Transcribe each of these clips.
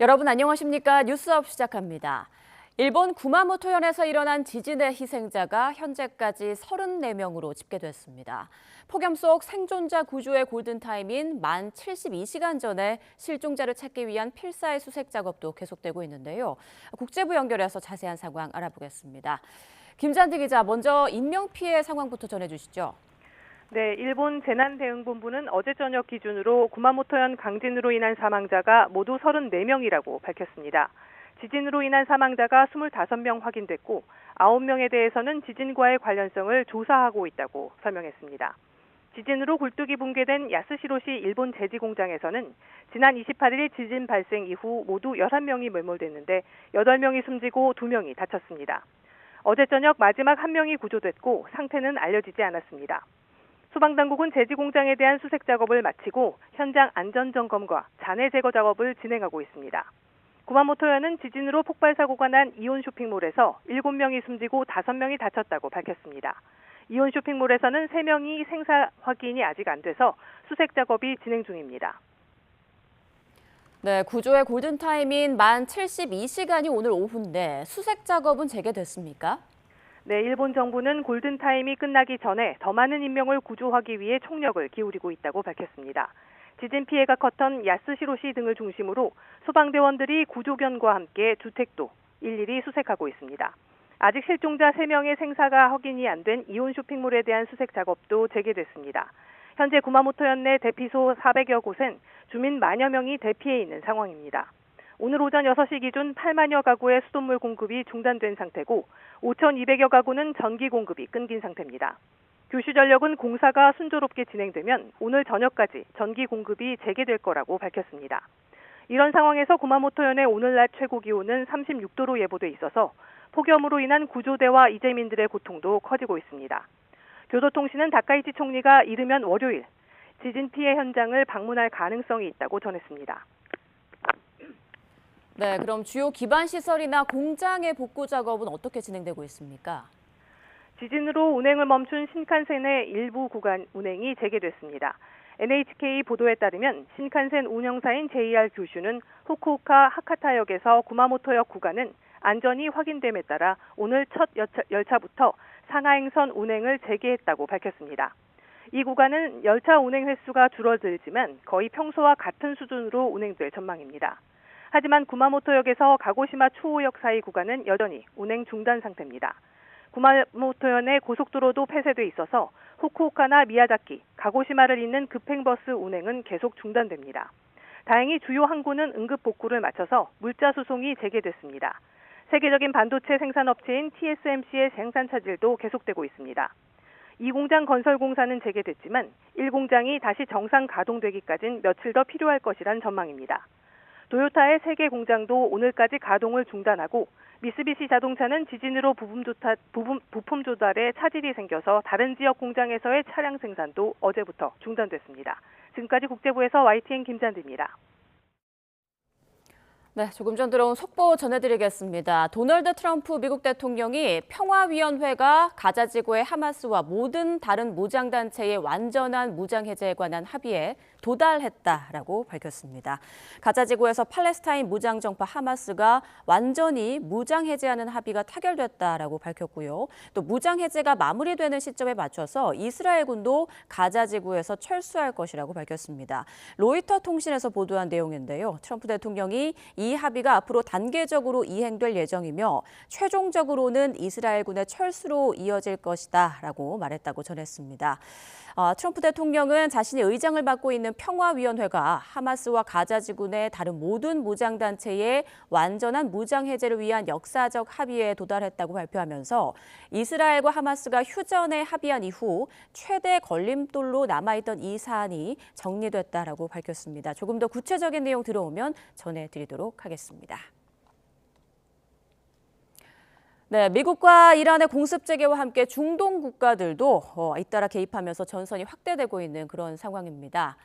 여러분 안녕하십니까? 뉴스업 시작합니다. 일본 구마모토현에서 일어난 지진의 희생자가 현재까지 34명으로 집계됐습니다. 폭염 속 생존자 구조의 골든타임인 만 72시간 전에 실종자를 찾기 위한 필사의 수색 작업도 계속되고 있는데요. 국제부 연결해서 자세한 상황 알아보겠습니다. 김잔디 기자, 먼저 인명피해 상황부터 전해주시죠. 네, 일본 재난대응본부는 어제 저녁 기준으로 구마모토현 강진으로 인한 사망자가 모두 34명이라고 밝혔습니다. 지진으로 인한 사망자가 25명 확인됐고 9명에 대해서는 지진과의 관련성을 조사하고 있다고 설명했습니다. 지진으로 굴뚝이 붕괴된 야스시로시 일본 제지 공장에서는 지난 28일 지진 발생 이후 모두 11명이 매몰됐는데 8명이 숨지고 2명이 다쳤습니다. 어제 저녁 마지막 1명이 구조됐고 상태는 알려지지 않았습니다. 소방당국은 제지 공장에 대한 수색 작업을 마치고 현장 안전점검과 잔해 제거 작업을 진행하고 있습니다. 구마모토현은 지진으로 폭발 사고가 난 이온 쇼핑몰에서 7명이 숨지고 5명이 다쳤다고 밝혔습니다. 이온 쇼핑몰에서는 3명이 생사 확인이 아직 안 돼서 수색 작업이 진행 중입니다. 네, 구조의 골든타임인 만 72시간이 오늘 오후인데 수색 작업은 재개됐습니까? 네, 일본 정부는 골든타임이 끝나기 전에 더 많은 인명을 구조하기 위해 총력을 기울이고 있다고 밝혔습니다. 지진 피해가 컸던 야스시로시 등을 중심으로 소방대원들이 구조견과 함께 주택도 일일이 수색하고 있습니다. 아직 실종자 3명의 생사가 확인이 안 된 이온 쇼핑몰에 대한 수색 작업도 재개됐습니다. 현재 구마모토현 내 대피소 400여 곳엔 주민 만여 명이 대피해 있는 상황입니다. 오늘 오전 6시 기준 8만여 가구의 수돗물 공급이 중단된 상태고 5,200여 가구는 전기 공급이 끊긴 상태입니다. 규슈전력은 공사가 순조롭게 진행되면 오늘 저녁까지 전기 공급이 재개될 거라고 밝혔습니다. 이런 상황에서 구마모토현의 오늘 낮 최고 기온은 36도로 예보돼 있어서 폭염으로 인한 구조대와 이재민들의 고통도 커지고 있습니다. 교도통신은 다카이치 총리가 이르면 월요일 지진 피해 현장을 방문할 가능성이 있다고 전했습니다. 네, 그럼 주요 기반 시설이나 공장의 복구 작업은 어떻게 진행되고 있습니까? 지진으로 운행을 멈춘 신칸센의 일부 구간 운행이 재개됐습니다. NHK 보도에 따르면 신칸센 운영사인 JR 규슈는 후쿠오카 하카타역에서 구마모토역 구간은 안전이 확인됨에 따라 오늘 첫 열차부터 상하행선 운행을 재개했다고 밝혔습니다. 이 구간은 열차 운행 횟수가 줄어들지만 거의 평소와 같은 수준으로 운행될 전망입니다. 하지만 구마모토역에서 가고시마 추오역 사이 구간은 여전히 운행 중단 상태입니다. 구마모토현의 고속도로도 폐쇄돼 있어서 후쿠오카나 미야자키, 가고시마를 잇는 급행버스 운행은 계속 중단됩니다. 다행히 주요 항구는 응급 복구를 마쳐서 물자 수송이 재개됐습니다. 세계적인 반도체 생산업체인 TSMC의 생산 차질도 계속되고 있습니다. 이 공장 건설 공사는 재개됐지만 1공장이 다시 정상 가동되기까진 며칠 더 필요할 것이란 전망입니다. 도요타의 세계 공장도 오늘까지 가동을 중단하고 미쓰비시 자동차는 지진으로 부품 조달에 차질이 생겨서 다른 지역 공장에서의 차량 생산도 어제부터 중단됐습니다. 지금까지 국제부에서 YTN 김잔디입니다. 네, 조금 전 들어온 속보 전해드리겠습니다. 도널드 트럼프 미국 대통령이 평화위원회가 가자 지구의 하마스와 모든 다른 무장단체의 완전한 무장 해제에 관한 합의에 도달했다라고 밝혔습니다. 가자 지구에서 팔레스타인 무장정파 하마스가 완전히 무장 해제하는 합의가 타결됐다라고 밝혔고요. 또 무장 해제가 마무리되는 시점에 맞춰서 이스라엘군도 가자 지구에서 철수할 것이라고 밝혔습니다. 로이터 통신에서 보도한 내용인데요. 트럼프 대통령이 이 합의가 앞으로 단계적으로 이행될 예정이며 최종적으로는 이스라엘군의 철수로 이어질 것이다라고 말했다고 전했습니다. 트럼프 대통령은 자신이 의장을 맡고 있는 평화위원회가 하마스와 가자지구 내 다른 모든 무장단체의 완전한 무장 해제를 위한 역사적 합의에 도달했다고 발표하면서 이스라엘과 하마스가 휴전에 합의한 이후 최대 걸림돌로 남아있던 이 사안이 정리됐다라고 밝혔습니다. 조금 더 구체적인 내용 들어오면 전해드리도록 하겠습니다. 네, 미국과 이란의 공습 재개와 함께 중동 국가들도 잇따라 개입하면서 전선이 확대되고 있는 그런 상황입니다.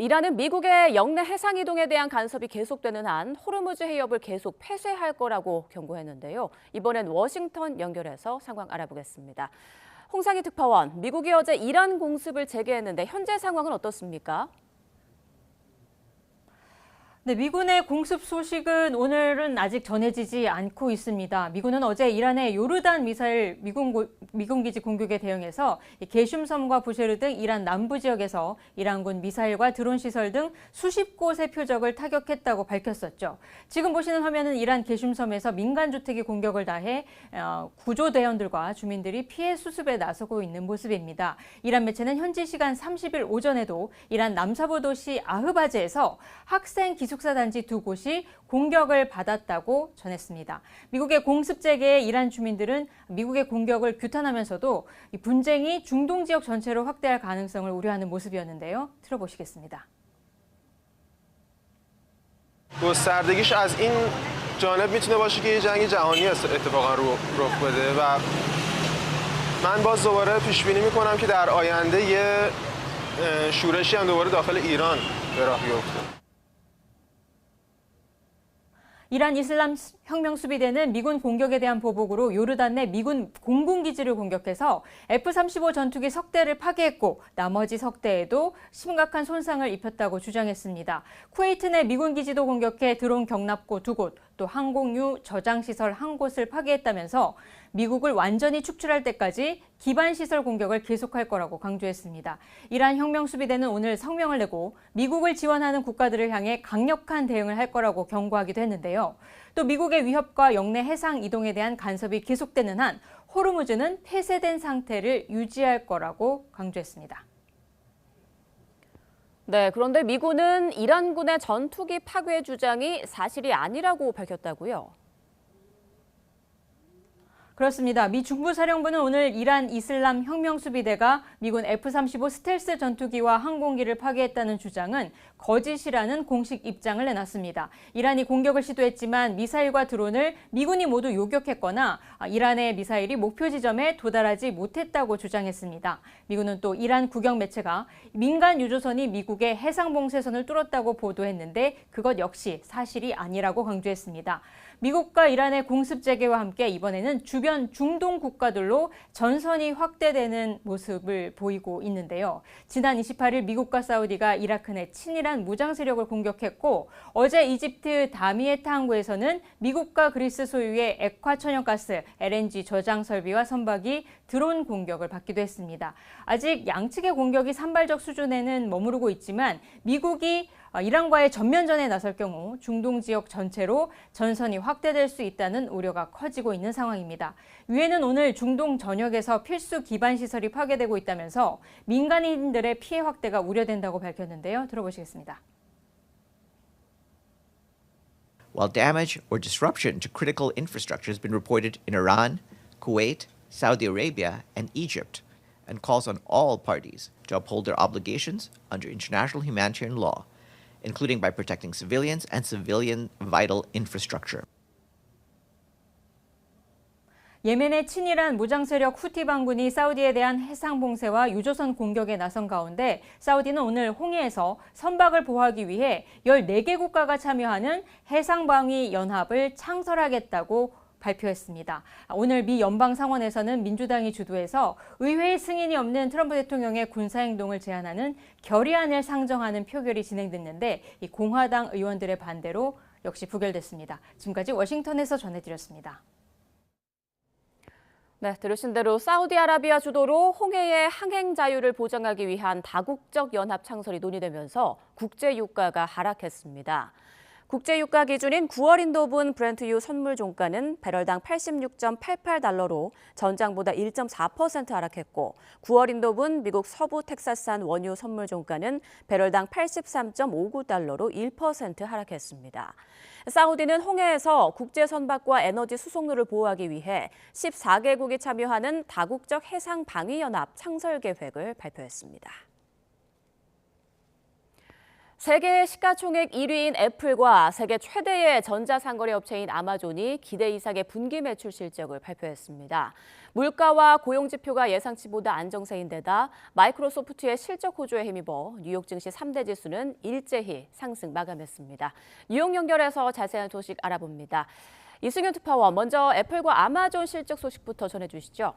이란은 미국의 영내 해상 이동에 대한 간섭이 계속되는 한 호르무즈 해협을 계속 폐쇄할 거라고 경고했는데요. 이번엔 워싱턴 연결해서 상황 알아보겠습니다. 홍상희 특파원, 미국이 어제 이란 공습을 재개했는데 현재 상황은 어떻습니까? 네, 미군의 공습 소식은 오늘은 아직 전해지지 않고 있습니다. 미군은 어제 이란의 요르단 미사일 미군 기지 공격에 대응해서 게슘섬과 부쉐르 등 이란 남부 지역에서 이란군 미사일과 드론 시설 등 수십 곳의 표적을 타격했다고 밝혔었죠. 지금 보시는 화면은 이란 게슘섬에서 민간 주택이 공격을 다해 구조대원들과 주민들이 피해 수습에 나서고 있는 모습입니다. 이란 매체는 현지 시간 30일 오전에도 이란 남서부 도시 아흐바즈에서 학생 기숙사 단지 두 곳이 공격을 받았다고 전했습니다. 미국의 공습 재개에 이란 주민들은 미국의 공격을 규탄하면서도 이 분쟁이 중동 지역 전체로 확대할 가능성을 우려하는 모습이었는데요. 들어보시겠습니다. گستردگیش از این جانب میتونه باشه که یه جنگ جهانی اتفاقا رخ بده و من باز دوباره پیش بینی میکنم که در آینده یه شورشی هم دوباره داخل ایران به راه بیفته. 이란 이슬람 혁명 수비대는 미군 공격에 대한 보복으로 요르단 내 미군 공군기지를 공격해서 F-35 전투기 석 대를 파괴했고 나머지 석 대에도 심각한 손상을 입혔다고 주장했습니다. 쿠웨이트 내 미군 기지도 공격해 드론 경납고 두 곳, 또 항공유 저장시설 한 곳을 파괴했다면서 미국을 완전히 축출할 때까지 기반시설 공격을 계속할 거라고 강조했습니다. 이란 혁명수비대는 오늘 성명을 내고 미국을 지원하는 국가들을 향해 강력한 대응을 할 거라고 경고하기도 했는데요. 또 미국의 위협과 영내 해상 이동에 대한 간섭이 계속되는 한 호르무즈는 폐쇄된 상태를 유지할 거라고 강조했습니다. 네, 그런데 미군은 이란군의 전투기 파괴 주장이 사실이 아니라고 밝혔다고요. 그렇습니다. 미 중부사령부는 오늘 이란 이슬람 혁명수비대가 미군 F-35 스텔스 전투기와 항공기를 파괴했다는 주장은 거짓이라는 공식 입장을 내놨습니다. 이란이 공격을 시도했지만 미사일과 드론을 미군이 모두 요격했거나 이란의 미사일이 목표 지점에 도달하지 못했다고 주장했습니다. 미군은 또 이란 국영 매체가 민간 유조선이 미국의 해상 봉쇄선을 뚫었다고 보도했는데 그것 역시 사실이 아니라고 강조했습니다. 미국과 이란의 공습 재개와 함께 이번에는 주변 중동 국가들로 전선이 확대되는 모습을 보이고 있는데요. 지난 28일 미국과 사우디가 이라크 내 친이란 무장 세력을 공격했고 어제 이집트 다미에타 항구에서는 미국과 그리스 소유의 액화 천연가스 LNG 저장 설비와 선박이 드론 공격을 받기도 했습니다. 아직 양측의 공격이 산발적 수준에는 머무르고 있지만 미국이 이란과의 전면전에 나설 경우 중동 지역 전체로 전선이 확대될 수 있다는 우려가 커지고 있는 상황입니다. 유엔은 오늘 중동 전역에서 필수 기반 시설이 파괴되고 있다면서 민간인들의 피해 확대가 우려된다고 밝혔는데요. 들어보시겠습니다. While damage or disruption to critical infrastructure has been reported in Iran, Kuwait, Saudi Arabia, and Egypt, and calls on all parties to uphold their obligations under international humanitarian law, including by protecting civilians and civilian vital infrastructure. 예멘의 친이란 무장 세력 후티 반군이 사우디에 대한 해상 봉쇄와 유조선 공격에 나선 가운데 사우디는 오늘 홍해에서 선박을 보호하기 위해 14개 국가가 참여하는 해상방위 연합을 창설하겠다고 발표했습니다. 오늘 미 연방상원에서는 민주당이 주도해서 의회의 승인이 없는 트럼프 대통령의 군사행동을 제한하는 결의안을 상정하는 표결이 진행됐는데 이 공화당 의원들의 반대로 역시 부결됐습니다. 지금까지 워싱턴에서 전해드렸습니다. 네, 들으신 대로 사우디아라비아 주도로 홍해의 항행 자유를 보장하기 위한 다국적 연합 창설이 논의되면서 국제 유가가 하락했습니다. 국제 유가 기준인 9월 인도분 브렌트유 선물 종가는 배럴당 86.88달러로 전장보다 1.4% 하락했고 9월 인도분 미국 서부 텍사스산 원유 선물 종가는 배럴당 83.59달러로 1% 하락했습니다. 사우디는 홍해에서 국제 선박과 에너지 수송로를 보호하기 위해 14개국이 참여하는 다국적 해상 방위 연합 창설 계획을 발표했습니다. 세계 시가총액 1위인 애플과 세계 최대의 전자상거래 업체인 아마존이 기대 이상의 분기 매출 실적을 발표했습니다. 물가와 고용 지표가 예상치보다 안정세인 데다 마이크로소프트의 실적 호조에 힘입어 뉴욕 증시 3대 지수는 일제히 상승 마감했습니다. 뉴욕 연결해서 자세한 소식 알아봅니다. 이승윤 특파원, 먼저 애플과 아마존 실적 소식부터 전해주시죠.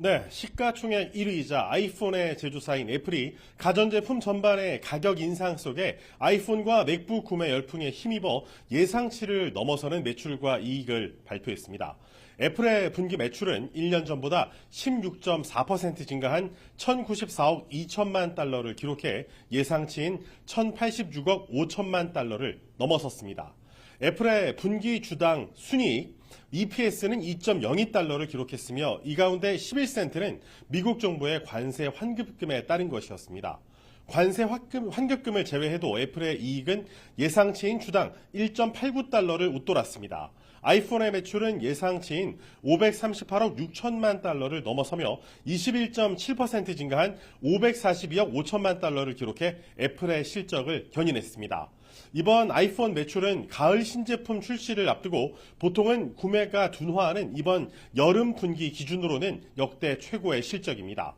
네, 시가총액 1위이자 아이폰의 제조사인 애플이 가전제품 전반의 가격 인상 속에 아이폰과 맥북 구매 열풍에 힘입어 예상치를 넘어서는 매출과 이익을 발표했습니다. 애플의 분기 매출은 1년 전보다 16.4% 증가한 1,094억 2천만 달러를 기록해 예상치인 1,086억 5천만 달러를 넘어섰습니다. 애플의 분기 주당 순이익 EPS는 2.02달러를 기록했으며 이 가운데 11센트는 미국 정부의 관세 환급금에 따른 것이었습니다. 관세 환급금을 제외해도 애플의 이익은 예상치인 주당 1.89달러를 웃돌았습니다. 아이폰의 매출은 예상치인 538억 6천만 달러를 넘어서며 21.7% 증가한 542억 5천만 달러를 기록해 애플의 실적을 견인했습니다. 이번 아이폰 매출은 가을 신제품 출시를 앞두고 보통은 구매가 둔화하는 이번 여름 분기 기준으로는 역대 최고의 실적입니다.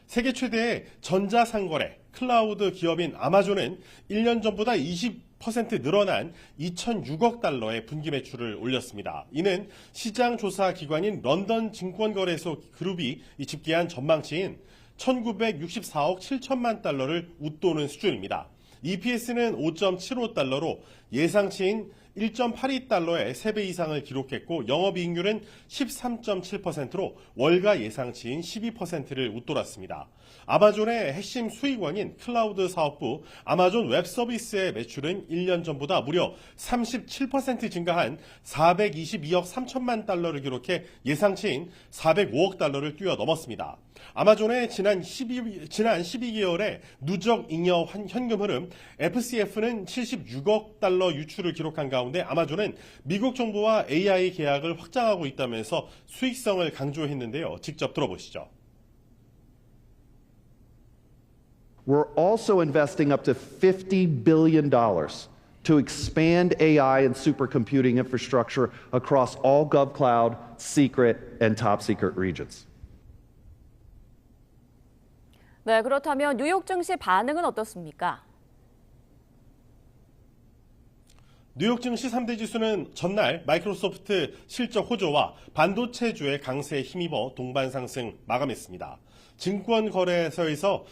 세계 최대의 전자상거래 클라우드 기업인 아마존은 1년 전보다 20% 늘어난 2,006억 달러의 분기 매출을 올렸습니다. 이는 시장 조사 기관인 런던 증권거래소 그룹이 집계한 전망치인 1,964억 7천만 달러를 웃도는 수준입니다. EPS는 5.75달러로 예상치인 1.82달러의 3배 이상을 기록했고 영업이익률은 13.7%로 월가 예상치인 12%를 웃돌았습니다. 아마존의 핵심 수익원인 클라우드 사업부 아마존 웹서비스의 매출은 1년 전보다 무려 37% 증가한 422억 3천만 달러를 기록해 예상치인 405억 달러를 뛰어넘었습니다. 아마존의 지난 12개월의 누적 잉여 현금 흐름 FCF는 76억 달러 유출을 기록한 가운데 아마존은 미국 정부와 AI 계약을 확장하고 있다면서 수익성을 강조했는데요. 직접 들어보시죠. We're also investing up to $50 billion to expand AI and supercomputing infrastructure across all GovCloud, secret, and top secret regions. 네, 그렇다면 뉴욕 증시 반응은 어떻습니까? 뉴욕 증시 3대 지수는 전날 마이크로소프트 실적 호조와 반도체주의 강세에 힘입어 동반 상승 마감했습니다. 증권거래소에서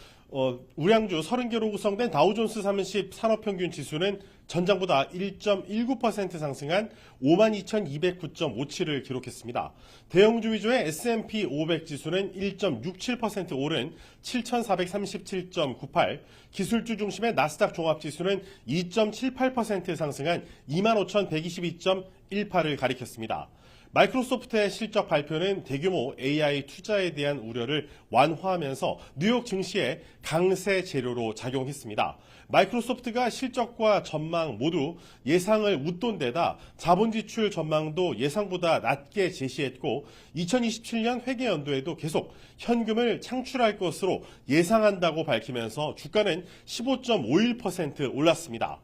우량주 30개로 구성된 다우존스 30 산업평균 지수는 전장보다 1.19% 상승한 52,209.57을 기록했습니다. 대형주 위주의 S&P 500 지수는 1.67% 오른 7,437.98, 기술주 중심의 나스닥 종합지수는 2.78% 상승한 25,122.18을 가리켰습니다. 마이크로소프트의 실적 발표는 대규모 AI 투자에 대한 우려를 완화하면서 뉴욕 증시의 강세 재료로 작용했습니다. 마이크로소프트가 실적과 전망 모두 예상을 웃돈 데다 자본 지출 전망도 예상보다 낮게 제시했고 2027년 회계연도에도 계속 현금을 창출할 것으로 예상한다고 밝히면서 주가는 15.51% 올랐습니다.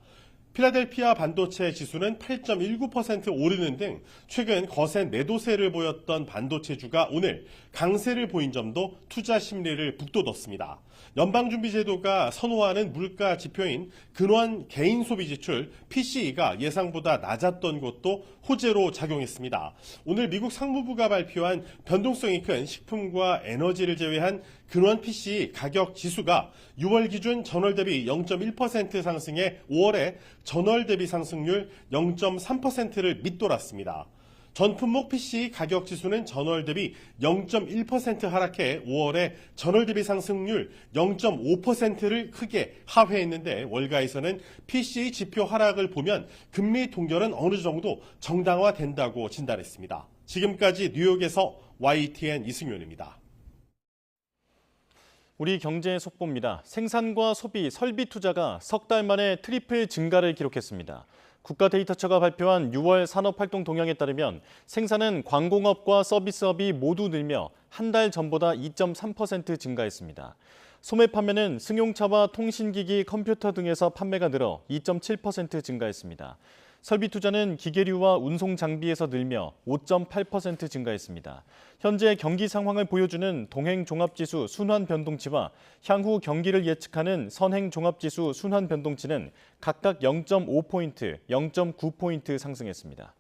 필라델피아 반도체 지수는 8.19% 오르는 등 최근 거센 매도세를 보였던 반도체주가 오늘 강세를 보인 점도 투자 심리를 북돋웠습니다. 연방준비제도가 선호하는 물가 지표인 근원 개인소비지출 PCE가 예상보다 낮았던 것도 호재로 작용했습니다. 오늘 미국 상무부가 발표한 변동성이 큰 식품과 에너지를 제외한 근원 PCE 가격 지수가 6월 기준 전월 대비 0.1% 상승해 5월에 전월 대비 상승률 0.3%를 밑돌았습니다. 전품목 PC 가격 지수는 전월 대비 0.1% 하락해 5월에 전월 대비 상승률 0.5%를 크게 하회했는데 월가에서는 PC 지표 하락을 보면 금리 동결은 어느 정도 정당화된다고 진단했습니다. 지금까지 뉴욕에서 YTN 이승윤입니다. 우리 경제의 속보입니다. 생산과 소비, 설비 투자가 석 달 만에 트리플 증가를 기록했습니다. 국가데이터처가 발표한 6월 산업활동 동향에 따르면 생산은 광공업과 서비스업이 모두 늘며 한 달 전보다 2.3% 증가했습니다. 소매 판매는 승용차와 통신기기, 컴퓨터 등에서 판매가 늘어 2.7% 증가했습니다. 설비 투자는 기계류와 운송 장비에서 늘며 5.8% 증가했습니다. 현재 경기 상황을 보여주는 동행 종합지수 순환 변동치와 향후 경기를 예측하는 선행 종합지수 순환 변동치는 각각 0.5포인트, 0.9포인트 상승했습니다.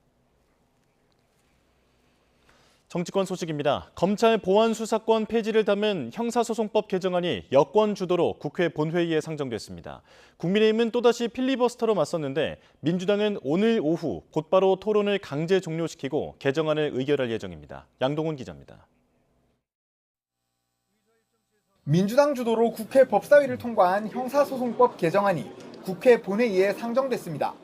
정치권 소식입니다. 검찰 보안 수사권 폐지를 담은 형사소송법 개정안이 여권 주도로 국회 본회의에 상정됐습니다. 국민의힘은 또다시 필리버스터로 맞섰는데 민주당은 오늘 오후 곧바로 토론을 강제 종료시키고 개정안을 의결할 예정입니다. 양동훈 기자입니다. 민주당 주도로 국회 법사위를 통과한 형사소송법 개정안이 국회 본회의에 상정됐습니다.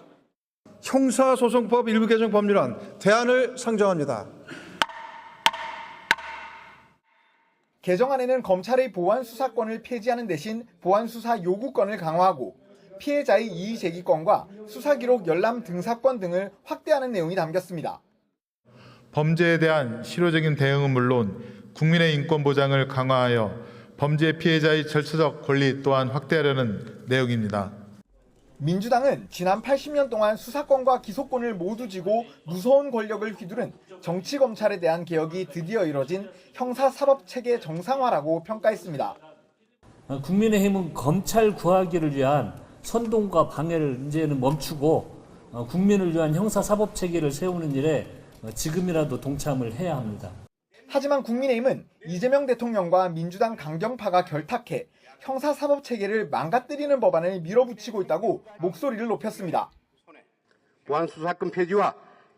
형사소송법 일부 개정 법률안 대안을 상정합니다. 개정안에는 검찰의 보안 수사권을 폐지하는 대신 보안 수사 요구권을 강화하고 피해자의 이의 제기권과 수사 기록 열람 등사권 등을 확대하는 내용이 담겼습니다. 범죄에 대한 실효적인 대응은 물론 국민의 인권 보장을 강화하여 범죄 피해자의 절차적 권리 또한 확대하려는 내용입니다. 민주당은 지난 80년 동안 수사권과 기소권을 모두 쥐고 무서운 권력을 휘두른 정치검찰에 대한 개혁이 드디어 이뤄진 형사사법체계 정상화라고 평가했습니다. 국민의힘은 검찰 구하기를 위한 선동과 방해를 이제는 멈추고 국민을 위한 형사사법체계를 세우는 일에 지금이라도 동참을 해야 합니다. 하지만 국민의힘은 이재명 대통령과 민주당 강경파가 결탁해 형사사법체계를 망가뜨리는 법안을 밀어붙이고 있다고 목소리를 높였습니다. 보안수사권 폐지와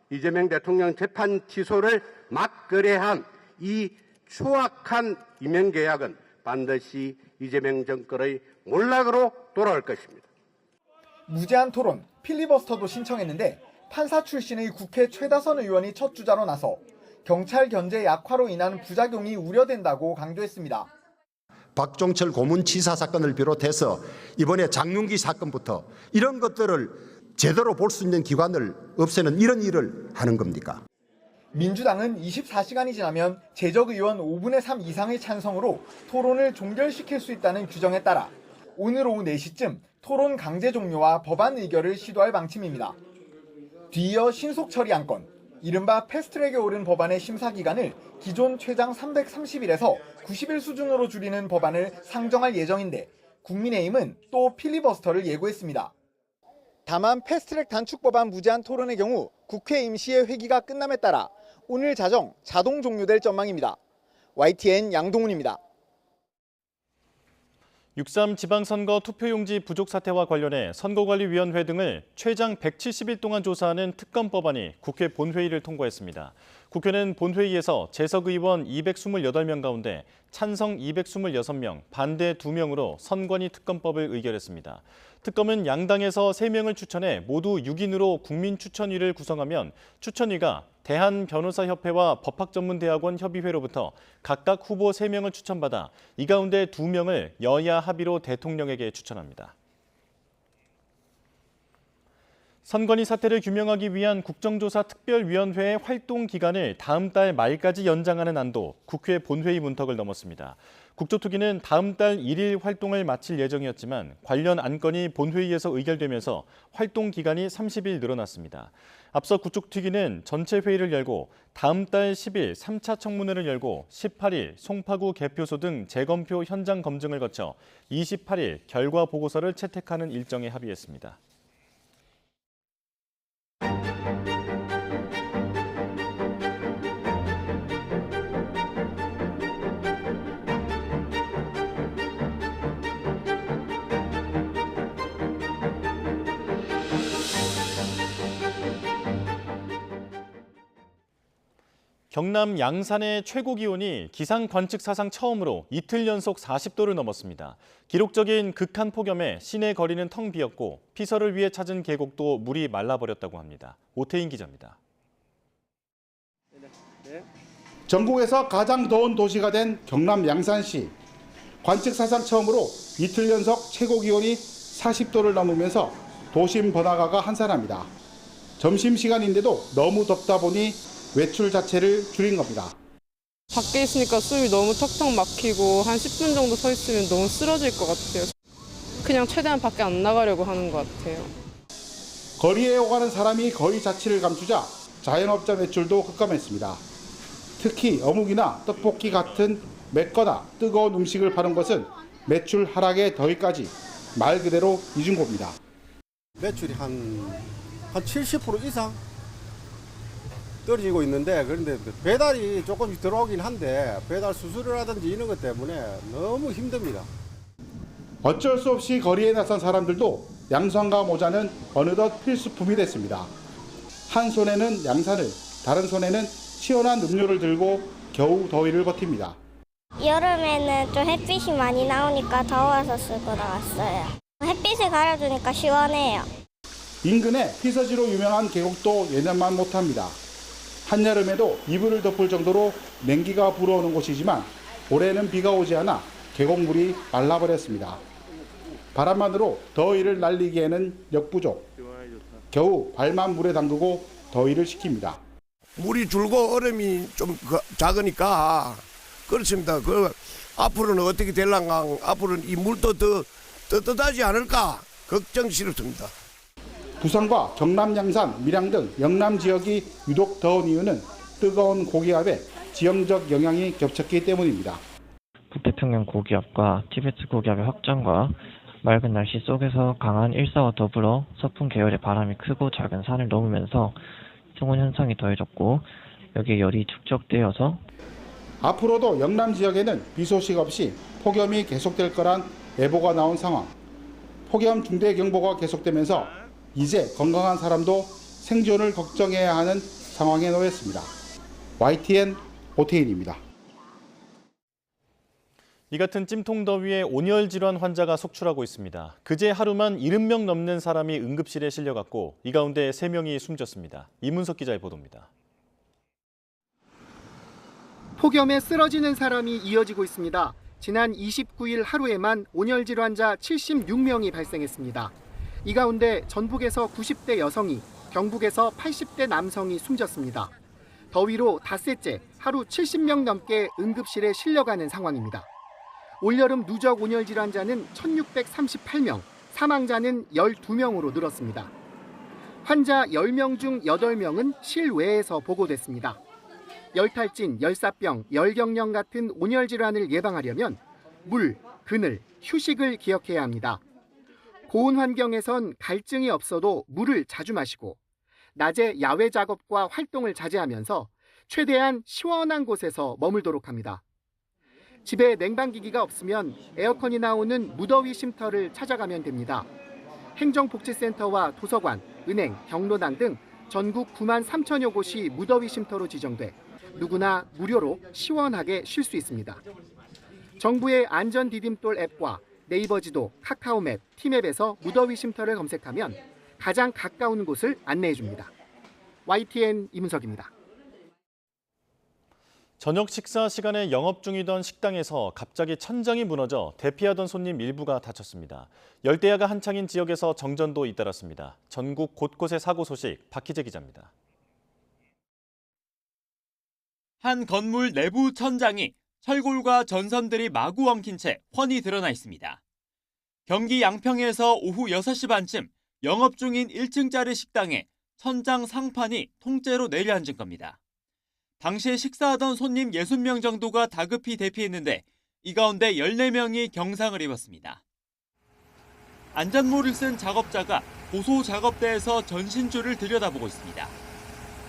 이재명 대통령 재판 취소를 막거래한 이 추악한 임명계약은 반드시 이재명 정권의 몰락으로 돌아올 것입니다. 무제한 토론, 필리버스터도 신청했는데 판사 출신의 국회 최다선 의원이 첫 주자로 나서 경찰 견제 약화로 인한 부작용이 우려된다고 강조했습니다. 박종철 고문치사 사건을 비롯해서 이번에 장윤기 사건부터 이런 것들을 제대로 볼 수 있는 기관을 없애는 이런 일을 하는 겁니까? 민주당은 24시간이 지나면 재적 의원 5분의 3 이상의 찬성으로 토론을 종결시킬 수 있다는 규정에 따라 오늘 오후 4시쯤 토론 강제 종료와 법안 의결을 시도할 방침입니다. 뒤이어 신속 처리 안건, 이른바 패스트트랙에 오른 법안의 심사 기간을 기존 최장 330일에서 90일 수준으로 줄이는 법안을 상정할 예정인데 국민의힘은 또 필리버스터를 예고했습니다. 다만 패스트트랙 단축 법안 무제한 토론의 경우 국회 임시의 회기가 끝남에 따라 오늘 자동 종료될 전망입니다. YTN 양동훈입니다. 6.3 지방선거 투표용지 부족 사태와 관련해 선거관리위원회 등을 최장 170일 동안 조사하는 특검법안이 국회 본회의를 통과했습니다. 국회는 본회의에서 재석 의원 228명 가운데 찬성 226명, 반대 2명으로 선관위 특검법을 의결했습니다. 특검은 양당에서 3명을 추천해 모두 6인으로 국민추천위를 구성하면 추천위가 대한변호사협회와 법학전문대학원 협의회로부터 각각 후보 3명을 추천받아 이 가운데 2명을 여야 합의로 대통령에게 추천합니다. 선관위 사태를 규명하기 위한 국정조사 특별위원회의 활동 기간을 다음 달 말까지 연장하는 안도 국회 본회의 문턱을 넘었습니다. 국조특위는 다음 달 1일 활동을 마칠 예정이었지만 관련 안건이 본회의에서 의결되면서 활동 기간이 30일 늘어났습니다. 앞서 국조특위는 전체 회의를 열고 다음 달 10일 3차 청문회를 열고 18일 송파구 개표소 등 재검표 현장 검증을 거쳐 28일 결과 보고서를 채택하는 일정에 합의했습니다. 경남 양산의 최고 기온이 기상 관측 사상 처음으로 이틀 연속 40도를 넘었습니다. 기록적인 극한 폭염에 시내 거리는 텅 비었고 피서를 위해 찾은 계곡도 물이 말라버렸다고 합니다. 오태인 기자입니다. 전국에서 가장 더운 도시가 된 경남 양산시. 관측 사상 처음으로 이틀 연속 최고 기온이 40도를 넘으면서 도심 번화가가 한산합니다. 점심시간인데도 너무 덥다 보니 외출 자체를 줄인 겁니다. 밖에 있으니까 숨이 너무 턱턱 막히고 한 10분 정도 서 있으면 너무 쓰러질 것 같아요. 그냥 최대한 밖에 안 나가려고 하는 것 같아요. 거리에 오가는 사람이 거의 자취를 감추자 자영업자 매출도 급감했습니다. 특히 어묵이나 떡볶이 같은 맵거나 뜨거운 음식을 파는 것은 매출 하락의 더위까지 말 그대로 이중고입니다. 매출이 한 70% 이상 떨어지고 있는데 그런데 배달이 조금씩 들어오긴 한데 배달 수수료라든지 이런 것 때문에 너무 힘듭니다. 어쩔 수 없이 거리에 나선 사람들도 양산과 모자는 어느덧 필수품이 됐습니다. 한 손에는 양산을, 다른 손에는 시원한 음료를 들고 겨우 더위를 버팁니다. 여름에는 좀 햇빛이 많이 나오니까 더워서 쓰고 나왔어요. 햇빛을 가려주니까 시원해요. 인근에 피서지로 유명한 계곡도 예년만 못합니다. 한여름에도 이불을 덮을 정도로 냉기가 불어오는 곳이지만 올해는 비가 오지 않아 계곡물이 말라버렸습니다. 바람만으로 더위를 날리기에는 역부족. 겨우 발만 물에 담그고 더위를 식힙니다. 물이 줄고 얼음이 좀 작으니까 그렇습니다. 앞으로는 어떻게 될랑가, 앞으로는 이 물도 더 뜨뜻하지 않을까 걱정스럽습니다. 부산과 경남 양산, 밀양 등 영남 지역이 유독 더운 이유는 뜨거운 고기압에 지형적 영향이 겹쳤기 때문입니다. 북태평양 고기압과 티베트 고기압의 확장과 맑은 날씨 속에서 강한 일사와 더불어 서풍 계열의 바람이 크고 작은 산을 넘으면서 승온 현상이 더해졌고 여기에 열이 축적되어서 앞으로도 영남 지역에는 비 소식 없이 폭염이 계속될 거란 예보가 나온 상황. 폭염 중대 경보가 계속되면서 이제 건강한 사람도 생존을 걱정해야 하는 상황에 놓였습니다. YTN 오태인입니다. 이 같은 찜통더위에 온열 질환 환자가 속출하고 있습니다. 그제 하루만 70명 넘는 사람이 응급실에 실려갔고 이 가운데 3명이 숨졌습니다. 이문석 기자의 보도입니다. 폭염에 쓰러지는 사람이 이어지고 있습니다. 지난 29일 하루에만 온열 질환자 76명이 발생했습니다. 이 가운데 전북에서 90대 여성이, 경북에서 80대 남성이 숨졌습니다. 더위로 닷새째 하루 70명 넘게 응급실에 실려가는 상황입니다. 올여름 누적 온열 질환자는 1,638명, 사망자는 12명으로 늘었습니다. 환자 10명 중 8명은 실외에서 보고됐습니다. 열탈진, 열사병, 열경련 같은 온열 질환을 예방하려면 물, 그늘, 휴식을 기억해야 합니다. 고온 환경에선 갈증이 없어도 물을 자주 마시고 낮에 야외 작업과 활동을 자제하면서 최대한 시원한 곳에서 머물도록 합니다. 집에 냉방기기가 없으면 에어컨이 나오는 무더위 쉼터를 찾아가면 됩니다. 행정복지센터와 도서관, 은행, 경로당 등 전국 9만 3천여 곳이 무더위 쉼터로 지정돼 누구나 무료로 시원하게 쉴 수 있습니다. 정부의 안전디딤돌 앱과 네이버 지도, 카카오맵, 티맵에서 무더위 쉼터를 검색하면 가장 가까운 곳을 안내해 줍니다. YTN 이문석입니다. 저녁 식사 시간에 영업 중이던 식당에서 갑자기 천장이 무너져 대피하던 손님 일부가 다쳤습니다. 열대야가 한창인 지역에서 정전도 잇따랐습니다. 전국 곳곳의 사고 소식 박희재 기자입니다. 한 건물 내부 천장이 철골과 전선들이 마구 엉킨 채 훤히 드러나 있습니다. 경기 양평에서 오후 6시 반쯤 영업 중인 1층짜리 식당에 천장 상판이 통째로 내려앉은 겁니다. 당시에 식사하던 손님 60명 정도가 다급히 대피했는데 이 가운데 14명이 경상을 입었습니다. 안전모를 쓴 작업자가 고소 작업대에서 전신줄을 들여다보고 있습니다.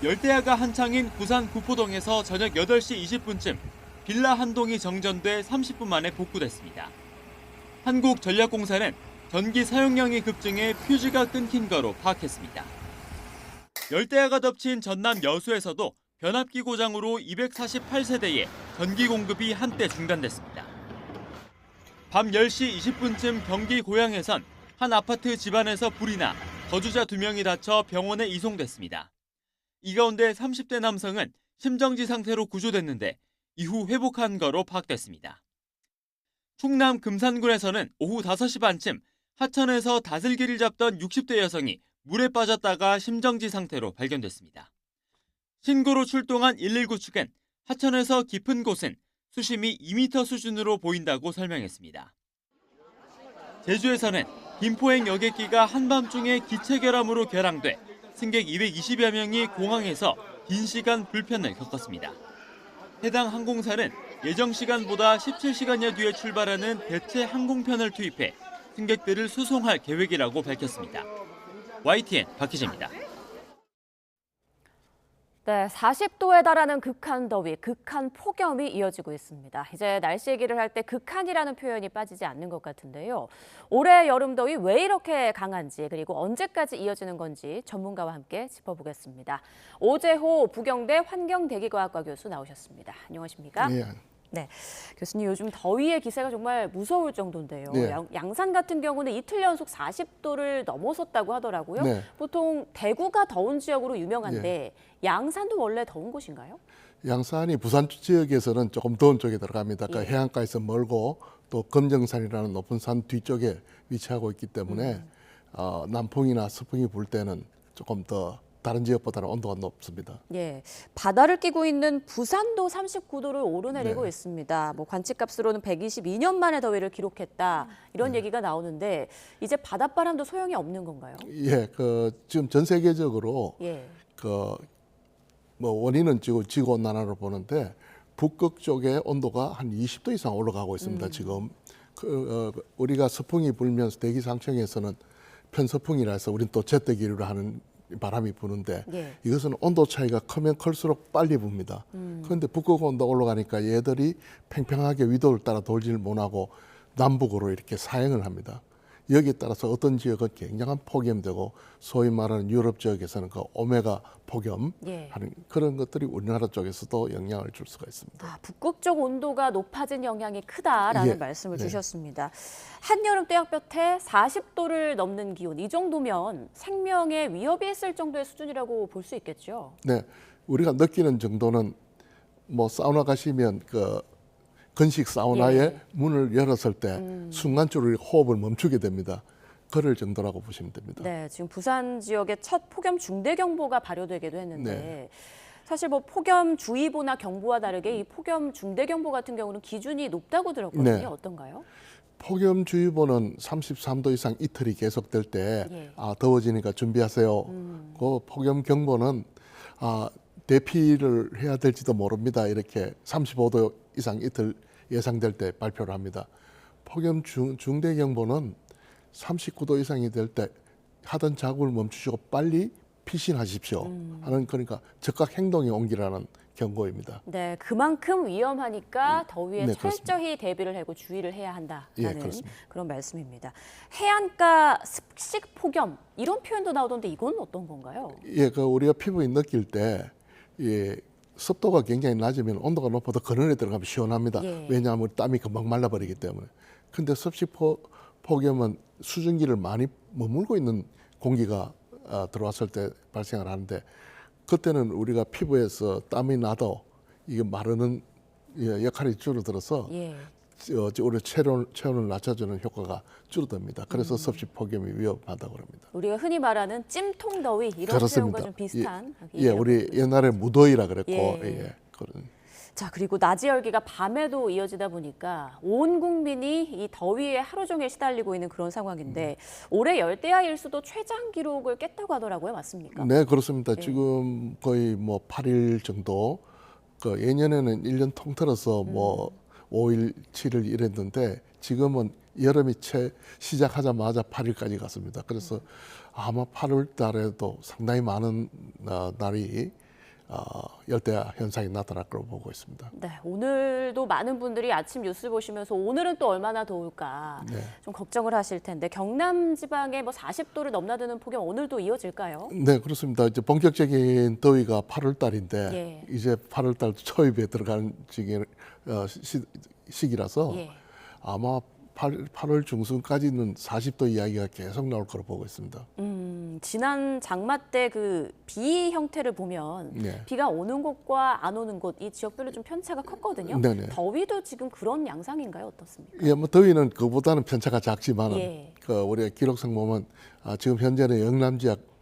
열대야가 한창인 부산 구포동에서 저녁 8시 20분쯤 빌라 한 동이 정전돼 30분 만에 복구됐습니다. 한국전력공사는 전기 사용량이 급증해 퓨즈가 끊긴 거로 파악했습니다. 열대야가 덮친 전남 여수에서도 변압기 고장으로 248세대에 전기 공급이 한때 중단됐습니다. 밤 10시 20분쯤 경기 고양에선 한 아파트 집안에서 불이 나 거주자 2명이 다쳐 병원에 이송됐습니다. 이 가운데 30대 남성은 심정지 상태로 구조됐는데 이후 회복한 거로 파악됐습니다. 충남 금산군에서는 오후 5시 반쯤 하천에서 다슬기를 잡던 60대 여성이 물에 빠졌다가 심정지 상태로 발견됐습니다. 신고로 출동한 119 측은 하천에서 깊은 곳은 수심이 2m 수준으로 보인다고 설명했습니다. 제주에서는 김포행 여객기가 한밤중에 기체 결함으로 결항돼 승객 220여 명이 공항에서 긴 시간 불편을 겪었습니다. 해당 항공사는 예정 시간보다 17시간여 뒤에 출발하는 대체 항공편을 투입해 승객들을 수송할 계획이라고 밝혔습니다. YTN 박희재입니다. 네, 40도에 달하는 극한 더위, 극한 폭염이 이어지고 있습니다. 이제 날씨 얘기를 할 때 극한이라는 표현이 빠지지 않는 것 같은데요. 올해 여름 더위 왜 이렇게 강한지, 그리고 언제까지 이어지는 건지 전문가와 함께 짚어보겠습니다. 오재호 부경대 환경대기과학과 교수 나오셨습니다. 안녕하십니까? 네. 네, 교수님 요즘 더위의 기세가 정말 무서울 정도인데요. 네. 양산 같은 경우는 이틀 연속 40도를 넘어섰다고 하더라고요. 네. 보통 대구가 더운 지역으로 유명한데 양산도 원래 더운 곳인가요? 양산이 부산 지역에서는 조금 더운 쪽에 들어갑니다. 그러니까 예. 해안가에서 멀고 또 검정산이라는 높은 산 뒤쪽에 위치하고 있기 때문에 남풍이나 서풍이 불 때는 조금 더 다른 지역보다는 온도가 높습니다. 예, 바다를 끼고 있는 부산도 39도를 오르내리고 있습니다. 뭐 관측값으로는 122년 만에 더위를 기록했다 이런 얘기가 나오는데 이제 바닷바람도 소용이 없는 건가요? 예, 지금 전 세계적으로 예. 뭐 원인은 지금 지구 온난화로 보는데 북극 쪽의 온도가 한 20도 이상 올라가고 있습니다. 지금 우리가 서풍이 불면서 대기 상층에서는 편서풍이라 해서 우리는 또 제때기류를 하는 바람이 부는데 이것은 온도 차이가 크면 클수록 빨리 붑니다. 그런데 북극 온도 올라가니까 얘들이 팽팽하게 위도를 따라 돌지를 못하고 남북으로 이렇게 사행을 합니다. 여기에 따라서 어떤 지역은 굉장한 폭염되고 소위 말하는 유럽 지역에서는 그 오메가 폭염 하는 그런 것들이 우리나라 쪽에서도 영향을 줄 수가 있습니다. 북극 쪽 온도가 높아진 영향이 크다라는 말씀을 주셨습니다. 한여름 떼약볕에 40도를 넘는 기온, 이 정도면 생명에 위협이 있을 정도의 수준이라고 볼 수 있겠죠? 네, 우리가 느끼는 정도는 뭐 사우나 가시면 건식 사우나의 문을 열었을 때 순간적으로 호흡을 멈추게 됩니다. 그럴 정도라고 보시면 됩니다. 네, 지금 부산 지역에 첫 폭염 중대경보가 발효되기도 했는데 사실 뭐 폭염주의보나 경보와 다르게 이 폭염 중대경보 같은 경우는 기준이 높다고 들었거든요. 어떤가요? 폭염주의보는 33도 이상 이틀이 계속될 때 더워지니까 준비하세요. 그 폭염경보는 대피를 해야 될지도 모릅니다. 이렇게 35도 이상 이틀 예상될 때 발표를 합니다. 폭염 중대경보는 39도 이상이 될 때 하던 작업을 멈추시고 빨리 피신하십시오 하는 그러니까 즉각 행동에 옮기라는 경고입니다. 네, 그만큼 위험하니까 더위에 네, 철저히 대비를 하고 주의를 해야 한다라는 그렇습니다. 그런 말씀입니다. 해안가 습식 폭염 이런 표현도 나오던데 이건 어떤 건가요? 예, 우리가 피부에 느낄 때 습도가 굉장히 낮으면 온도가 높아도 그늘에 들어가면 시원합니다. 왜냐하면 땀이 금방 말라버리기 때문에. 근데 습식 폭염은 수증기를 많이 머물고 있는 공기가 들어왔을 때 발생을 하는데 그때는 우리가 피부에서 땀이 나도 이게 마르는 역할이 줄어들어서 오히려 체온을 낮춰주는 효과가 줄어듭니다. 그래서 습식 폭염이 위험하다고 합니다. 우리가 흔히 말하는 찜통 더위 이런 표현과 좀 비슷한. 우리 옛날에 무더위라 그랬고 그런. 자, 그리고 낮의 열기가 밤에도 이어지다 보니까 온 국민이 이 더위에 하루 종일 시달리고 있는 그런 상황인데 올해 열대야 일수도 최장 기록을 깼다고 하더라고요. 맞습니까? 네, 그렇습니다. 지금 거의 뭐 8일 정도, 예년에는 1년 통틀어서 뭐 5일, 7일 이랬는데 지금은 여름이 시작하자마자 8일까지 갔습니다. 그래서 아마 8월 달에도 상당히 많은 날이 열대야 현상이 나타날 거로 보고 있습니다. 네, 오늘도 많은 분들이 아침 뉴스 보시면서 오늘은 또 얼마나 더울까 좀 걱정을 하실 텐데 경남 지방에 뭐 40도를 넘나드는 폭염 오늘도 이어질까요? 네, 그렇습니다. 이제 본격적인 더위가 8월 달인데 이제 8월 달 초입에 들어가는 시기라서 아마 8월 중순까지는 40도 이야기가 계속 나올 거로 보고 있습니다. 지난 장마 때 그 비 형태를 보면 비가 오는 곳과 안 오는 곳 이 지역별로 좀 편차가 컸거든요. 더위도 지금 그런 양상인가요? 어떻습니까? 예, 뭐 더위는 그보다는 편차가 작지만 우리가 기록상 보면 지금 현재는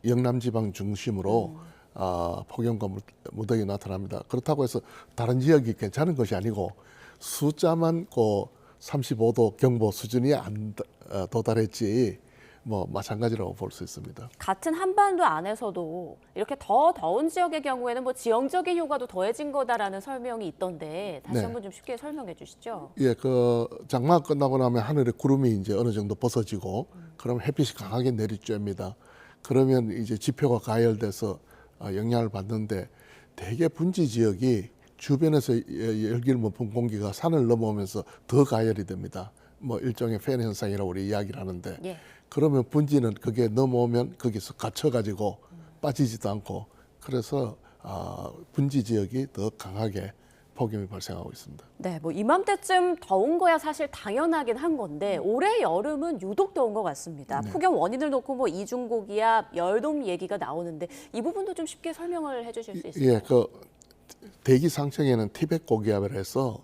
영남지방 중심으로 폭염과 무더위 나타납니다. 그렇다고 해서 다른 지역이 괜찮은 것이 아니고 숫자만 35도 경보 수준이 안 도달했지 뭐 마찬가지라고 볼 수 있습니다. 같은 한반도 안에서도 이렇게 더 더운 지역의 경우에는 뭐 지형적인 효과도 더해진 거다라는 설명이 있던데 다시 한번 좀 쉽게 설명해 주시죠. 예, 장마가 끝나고 나면 하늘에 구름이 이제 어느 정도 벗어지고 그러면 햇빛이 강하게 내리쬐입니다. 그러면 이제 지표가 가열돼서 영향을 받는데 대개 분지 지역이 주변에서 열기를 머픈 공기가 산을 넘어오면서 더 가열이 됩니다. 뭐 일종의 팬 현상이라고 우리 이야기를 하는데 예. 그러면 분지는 그게 넘어오면 거기서 갇혀가지고 빠지지도 않고 그래서 분지 지역이 더 강하게 폭염이 발생하고 있습니다. 네, 뭐 이맘때쯤 더운 거야 사실 당연하긴 한 건데 올해 여름은 유독 더운 것 같습니다. 네. 폭염 원인을 놓고 뭐 이중고기압, 열돔 얘기가 나오는데 이 부분도 좀 쉽게 설명을 해주실 수 있을까요? 예, 그 대기 상층에는 티벳 고기압을 해서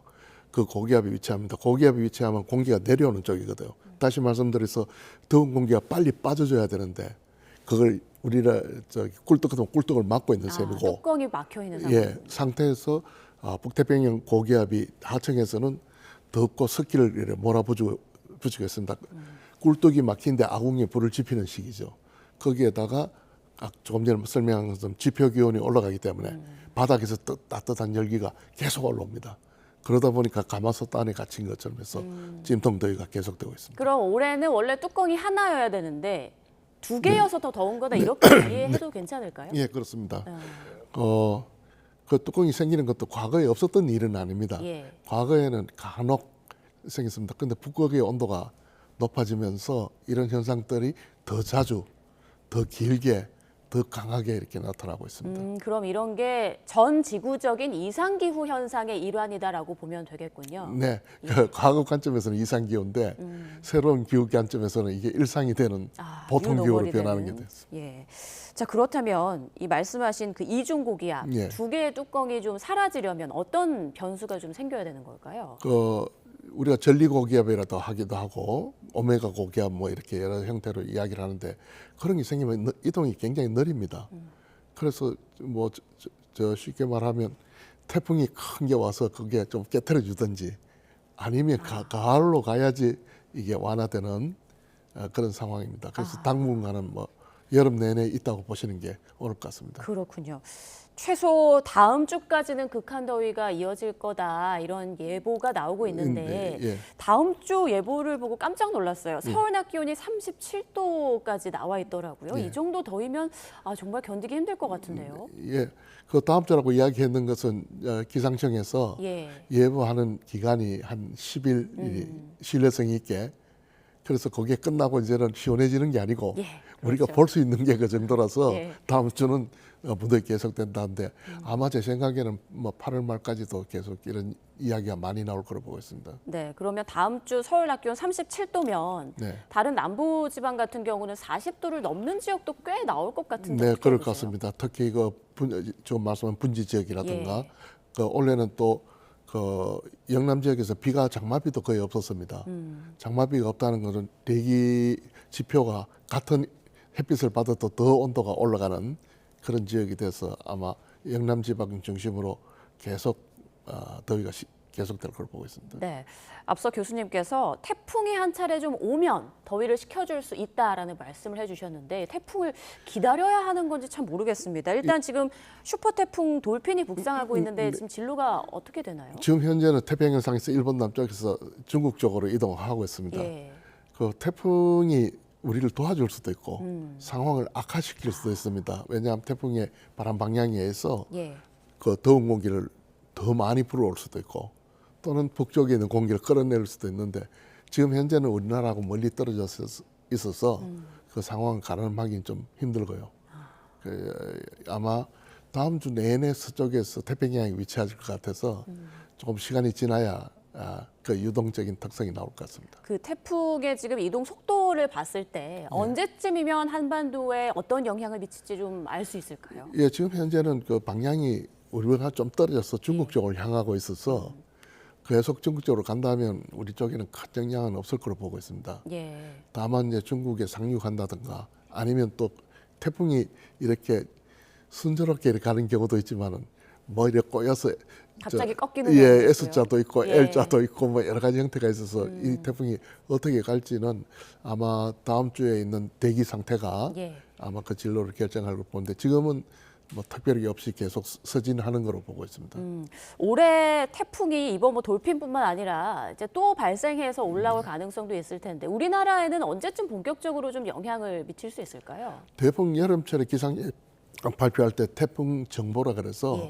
그 고기압이 위치합니다. 고기압이 위치하면 공기가 내려오는 쪽이거든요. 다시 말씀드려서 더운 공기가 빨리 빠져줘야 되는데 그걸 우리가 꿀떡 같은 꿀떡을 막고 있는 셈이고 뚜껑이 막혀 있는 상태. 예, 상태에서 북태평양 고기압이 하층에서는 덥고 습기를 이렇게 몰아붙이고 있습니다. 꿀떡이 막힌데 아궁이에 불을 지피는 시기죠. 거기에다가 조금 전에 설명한 것처럼 지표 기온이 올라가기 때문에 바닥에서 따뜻한 열기가 계속 올라옵니다. 그러다 보니까 가마솥 안에 갇힌 것처럼 해서 찜통더위가 계속되고 있습니다. 그럼 올해는 원래 뚜껑이 하나여야 되는데 두 개여서 더 더운 거다 이렇게 이해해도 괜찮을까요? 예, 그렇습니다. 그 뚜껑이 생기는 것도 과거에 없었던 일은 아닙니다. 예. 과거에는 간혹 생겼습니다. 근데 북극의 온도가 높아지면서 이런 현상들이 더 자주, 더 길게, 더 강하게 이렇게 나타나고 있습니다. 그럼 이런 게 전 지구적인 이상기후 현상의 일환이다라고 보면 되겠군요. 네, 예. 그 과거 관점에서는 이상기후인데 새로운 기후 관점에서는 이게 일상이 되는 보통 기후로 변하는 게 됐습니다. 예. 자, 그렇다면 이 말씀하신 그 이중고기압 예. 두 개의 뚜껑이 좀 사라지려면 어떤 변수가 좀 생겨야 되는 걸까요? 우리가 전리고기압이라도 하기도 하고 오메가 고기압 뭐 이렇게 여러 형태로 이야기를 하는데 그런 게 생기면 이동이 굉장히 느립니다. 그래서 뭐 쉽게 말하면 태풍이 큰 게 와서 그게 좀 깨트려 주든지 아니면 가을로 가야지 이게 완화되는 그런 상황입니다. 그래서 당분간은 뭐 여름 내내 있다고 보시는 게 옳을 것 같습니다. 그렇군요. 최소 다음 주까지는 극한 더위가 이어질 거다 이런 예보가 나오고 있는데 예. 다음 주 예보를 보고 깜짝 놀랐어요. 서울 낮 기온이 37도까지 나와 있더라고요. 예. 이 정도 더위면 정말 견디기 힘들 것 같은데요. 예, 그 다음 주라고 이야기했는 것은 기상청에서 예보하는 기간이 한 10일 신뢰성 있게 그래서 그게 끝나고 이제는 시원해지는 게 아니고 우리가 볼 수 있는 게 그 정도라서 다음 주는 무더위 계속된다는데 아마 제 생각에는 뭐 8월 말까지도 계속 이런 이야기가 많이 나올 거로 보고 있습니다. 네, 그러면 다음 주 서울 낮 기온 37도면 다른 남부 지방 같은 경우는 40도를 넘는 지역도 꽤 나올 것 같은데. 네, 그럴 것 같습니다. 특히 지금 말씀한 분지 지역이라든가 올해는 또 영남 지역에서 비가 장마비도 거의 없었습니다. 장마비가 없다는 것은 대기 지표가 같은 햇빛을 받아도 더 온도가 올라가는 그런 지역이 돼서 아마 영남 지방 중심으로 계속 더위가 계속될 걸 보고 있습니다. 네, 앞서 교수님께서 태풍이 한 차례 좀 오면 더위를 식혀줄 수 있다라는 말씀을 해주셨는데 태풍을 기다려야 하는 건지 참 모르겠습니다. 일단 지금 슈퍼 태풍 돌핀이 북상하고 있는데 지금 진로가 어떻게 되나요? 지금 현재는 태평양상에서 일본 남쪽에서 중국 쪽으로 이동하고 있습니다. 그 태풍이 우리를 도와줄 수도 있고 상황을 악화시킬 수도 있습니다. 왜냐하면 태풍의 바람 방향에 의해서 그 더운 공기를 더 많이 불어올 수도 있고 또는 북쪽에 있는 공기를 끌어낼 수도 있는데 지금 현재는 우리나라하고 멀리 떨어져 있어서 그 상황을 가늠하기는 좀 힘들고요. 아마 다음 주 내내 서쪽에서 태평양에 위치할 것 같아서 조금 시간이 지나야 그 유동적인 특성이 나올 것 같습니다. 그 태풍의 지금 이동 속도를 봤을 때 언제쯤이면 한반도에 어떤 영향을 미칠지 좀 알 수 있을까요? 예, 지금 현재는 그 방향이 우리가 좀 떨어져서 중국 쪽을 향하고 있어서 계속 중국 쪽으로 간다면 우리 쪽에는 큰 영향은 없을 거로 보고 있습니다. 다만 이제 중국에 상륙한다든가 아니면 또 태풍이 이렇게 순조롭게 이렇게 가는 경우도 있지만은 뭐 이렇게 꼬여서 갑자기 꺾이는 경우도 있고요. S자도 있고 L자도 있고 뭐 여러 가지 형태가 있어서 이 태풍이 어떻게 갈지는 아마 다음 주에 있는 대기 상태가 아마 그 진로를 결정할 걸 보는데 지금은 뭐 특별히 없이 계속 서진하는 거로 보고 있습니다. 올해 태풍이 이번 뭐 돌핀뿐만 아니라 이제 또 발생해서 올라올 가능성도 있을 텐데 우리나라에는 언제쯤 본격적으로 좀 영향을 미칠 수 있을까요? 대풍 여름철에 기상 발표할 때 태풍 정보라 그래서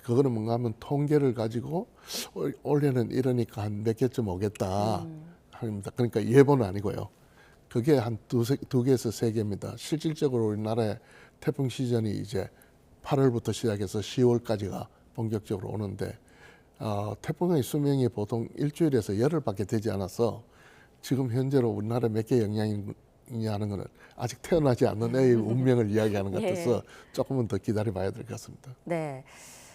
그거는 뭔가 하면 통계를 가지고 올해는 이러니까 한 몇 개쯤 오겠다 합니다. 그러니까 예보는 아니고요. 그게 한 두 개에서 세 개입니다. 실질적으로 우리나라의 태풍 시즌이 이제 8월부터 시작해서 10월까지가 본격적으로 오는데 태풍의 수명이 보통 일주일에서 열흘밖에 되지 않아서 지금 현재로 우리나라에 몇 개 영향이냐는 것은 아직 태어나지 않는 애의 운명을 이야기하는 것 같아서 예. 조금은 더 기다려봐야 될 것 같습니다. 네.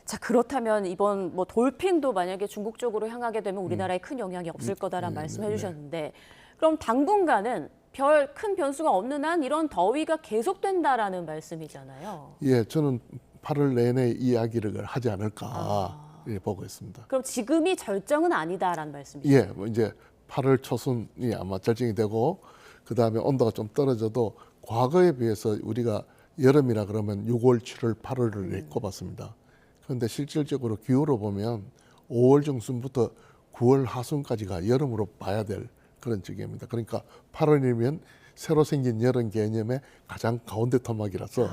자, 그렇다면 이번 뭐 돌핀도 만약에 중국 쪽으로 향하게 되면 우리나라에 큰 영향이 없을 거다라는 말씀해 주셨는데 그럼 당분간은 별 큰 변수가 없는 한 이런 더위가 계속된다라는 말씀이잖아요. 예, 저는 8월 내내 이야기를 하지 않을까 보고 있습니다. 그럼 지금이 절정은 아니다라는 말씀이시죠? 예, 뭐 이제 8월 초순이 아마 절정이 되고 그 다음에 온도가 좀 떨어져도 과거에 비해서 우리가 여름이라 그러면 6월, 7월, 8월을 꼽았습니다. 그런데 실질적으로 기후로 보면 5월 중순부터 9월 하순까지가 여름으로 봐야 될 그런 지경입니다. 그러니까 8월이면 새로 생긴 여름 개념의 가장 가운데 토막이라서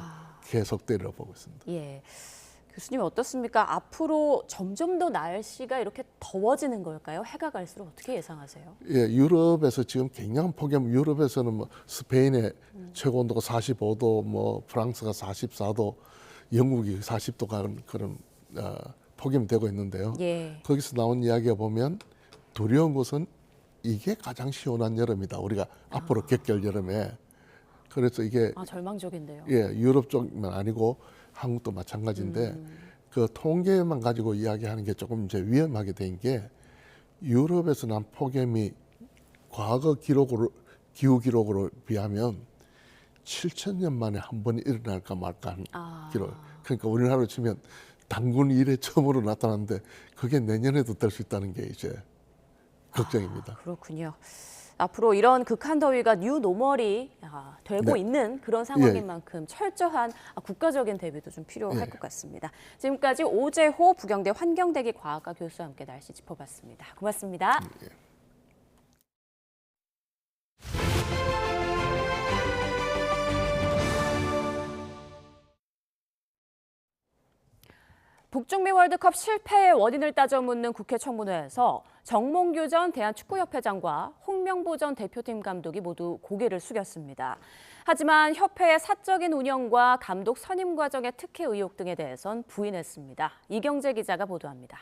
계속되리라고 보고 있습니다. 예. 교수님 어떻습니까? 앞으로 점점 더 날씨가 이렇게 더워지는 걸까요? 해가 갈수록 어떻게 예상하세요? 예, 유럽에서 지금 굉장한 폭염, 유럽에서는 뭐 스페인의 최고 온도가 45도, 뭐 프랑스가 44도, 영국이 40도 가는 그런 폭염이 되고 있는데요. 예. 거기서 나온 이야기가 보면 두려운 것은 이게 가장 시원한 여름이다. 우리가 앞으로 겪을 여름에. 그래서 이게 절망적인데요. 예, 유럽 쪽만 아니고 한국도 마찬가지인데 그 통계만 가지고 이야기하는 게 조금 이제 위험하게 된 게 유럽에서 난 폭염이 과거 기록으로 기후 기록으로 비하면 7,000년 만에 한 번 일어날까 말까 한 기록. 그러니까 우리나라로 치면 단군 이래 처음으로 나타났는데 그게 내년에도 될 수 있다는 게 이제 걱정입니다. 그렇군요. 앞으로 이런 극한 더위가 뉴 노멀이 되고 네. 있는 그런 상황인 예. 만큼 철저한 국가적인 대비도 좀 필요할 예. 것 같습니다. 지금까지 오재호 부경대 환경대기 과학과 교수와 함께 날씨 짚어봤습니다. 고맙습니다. 북중미 월드컵 실패의 원인을 따져 묻는 국회 청문회에서 정몽규 전 대한축구협회장과 홍명보 전 대표팀 감독이 모두 고개를 숙였습니다. 하지만 협회의 사적인 운영과 감독 선임 과정의 특혜 의혹 등에 대해선 부인했습니다. 이경재 기자가 보도합니다.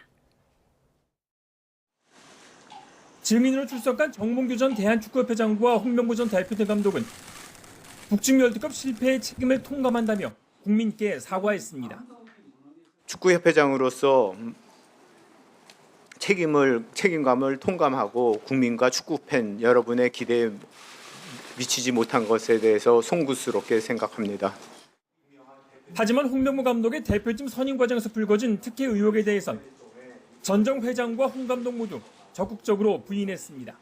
증인으로 출석한 정몽규 전 대한축구협회장과 홍명보 전 대표팀 감독은 북중미 월드컵 실패의 책임을 통감한다며 국민께 사과했습니다. 축구협회장으로서 책임감을 통감하고 국민과 축구팬 여러분의 기대에 미치지 못한 것에 대해서 송구스럽게 생각합니다. 하지만 홍명보 감독의 대표팀 선임 과정에서 불거진 특혜 의혹에 대해선 전정 회장과 홍 감독 모두 적극적으로 부인했습니다.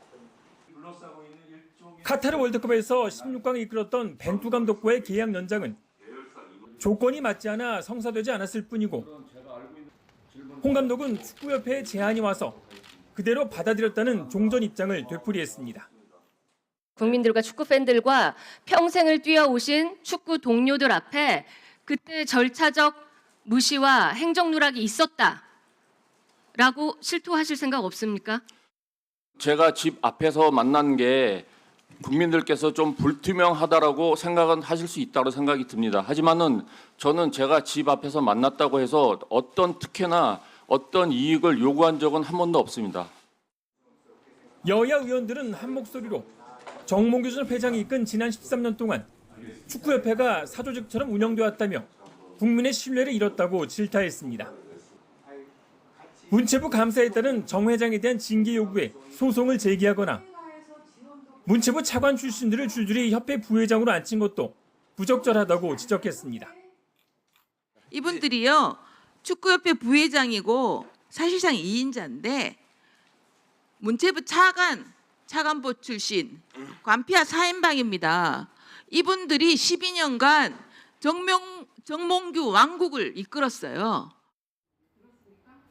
카타르 월드컵에서 16강을 이끌었던 벤투 감독과의 계약 연장은 조건이 맞지 않아 성사되지 않았을 뿐이고 홍 감독은 축구협회의 제안이 와서 그대로 받아들였다는 종전 입장을 되풀이했습니다. 국민들과 축구팬들과 평생을 뛰어오신 축구 동료들 앞에 그때 절차적 무시와 행정 누락이 있었다라고 실토하실 생각 없습니까? 제가 집 앞에서 만난 게 국민들께서 좀 불투명하다라고 생각은 하실 수 있다고 생각이 듭니다. 하지만은 저는 제가 집 앞에서 만났다고 해서 어떤 특혜나 어떤 이익을 요구한 적은 한 번도 없습니다. 여야 의원들은 한 목소리로 정몽규 전 회장이 이끈 지난 13년 동안 축구협회가 사조직처럼 운영되었다며 국민의 신뢰를 잃었다고 질타했습니다. 문체부 감사에 따른 정 회장에 대한 징계 요구에 소송을 제기하거나 문체부 차관 출신들을 줄줄이 협회 부회장으로 앉힌 것도 부적절하다고 지적했습니다. 이분들이요, 축구협회 부회장이고 사실상 2인자인데 문체부 차관보 출신 관피아 4인방입니다. 이분들이 12년간 정몽규 왕국을 이끌었어요.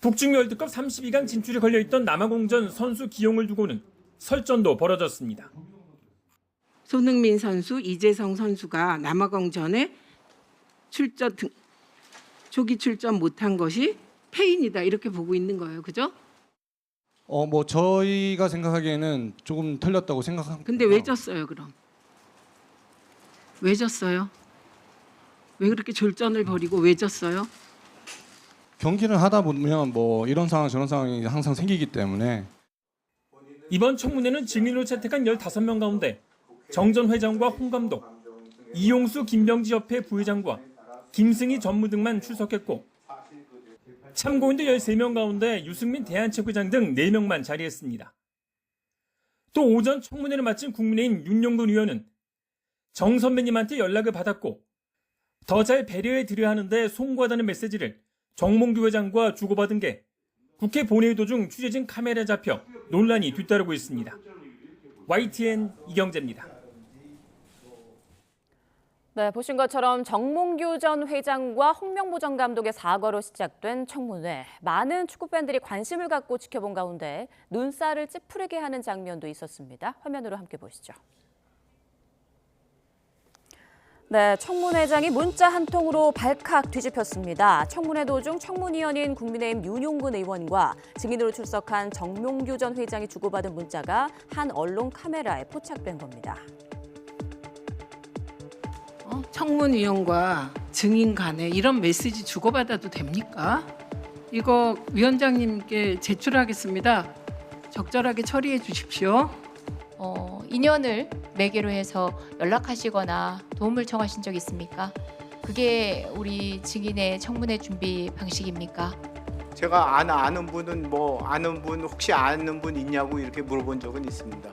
북중미 월드컵 32강 진출이 걸려있던 남아공전 선수 기용을 두고는 설전도 벌어졌습니다. 손흥민 선수, 이재성 선수가 남아공전에 출전 조기 출전 못한 것이 패인이다 이렇게 보고 있는 거예요. 그죠? 뭐 저희가 생각하기에는 조금 틀렸다고 생각합니다. 근데 왜 졌어요, 그럼? 왜 졌어요? 왜 그렇게 졸전을 벌이고 왜 졌어요? 경기를 하다 보면 뭐 이런 상황 저런 상황이 항상 생기기 때문에 이번 청문회는 증인으로 채택한 15명 가운데 정 전 회장과 홍 감독, 이용수 김병지 협회 부회장과 김승희 전무 등만 출석했고 참고인도 13명 가운데 유승민 대한체육회장 등 4명만 자리했습니다. 또 오전 청문회를 마친 국민의힘 윤용돈 의원은 정 선배님한테 연락을 받았고 더 잘 배려해 드려야 하는데 송구하다는 메시지를 정몽규 회장과 주고받은 게 국회 본회의 도중 취재진 카메라에 잡혀 논란이 뒤따르고 있습니다. YTN 이경재입니다. 네, 보신 것처럼 정몽규 전 회장과 홍명보 전 감독의 사과로 시작된 청문회. 많은 축구팬들이 관심을 갖고 지켜본 가운데 눈살을 찌푸리게 하는 장면도 있었습니다. 화면으로 함께 보시죠. 네, 청문회장이 문자 한 통으로 발칵 뒤집혔습니다. 청문회 도중 청문위원인 국민의힘 윤용근 의원과 증인으로 출석한 정몽규 전 회장이 주고받은 문자가 한 언론 카메라에 포착된 겁니다. 청문위원과 증인 간에 이런 메시지 주고받아도 됩니까? 이거 위원장님께 제출하겠습니다. 적절하게 처리해 주십시오. 인연을 매개로 해서 연락하시거나 도움을 청하신 적 있습니까? 그게 우리 증인의 청문회 준비 방식입니까? 제가 아는 분은 아는 분 혹시 아는 분 있냐고 이렇게 물어본 적은 있습니다.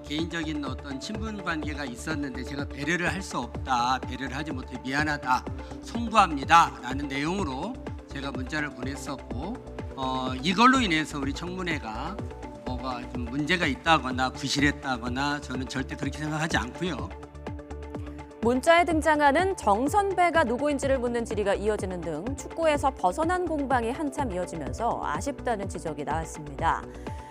개인적인 어떤 친분 관계가 있었는데 제가 배려를 할 수 없다, 배려를 하지 못해 미안하다, 송구합니다라는 내용으로 제가 문자를 보냈었고 이걸로 인해서 우리 청문회가 뭐가 좀 문제가 있다거나 부실했다거나 저는 절대 그렇게 생각하지 않고요. 문자에 등장하는 정 선배가 누구인지를 묻는 질의가 이어지는 등 축구에서 벗어난 공방이 한참 이어지면서 아쉽다는 지적이 나왔습니다.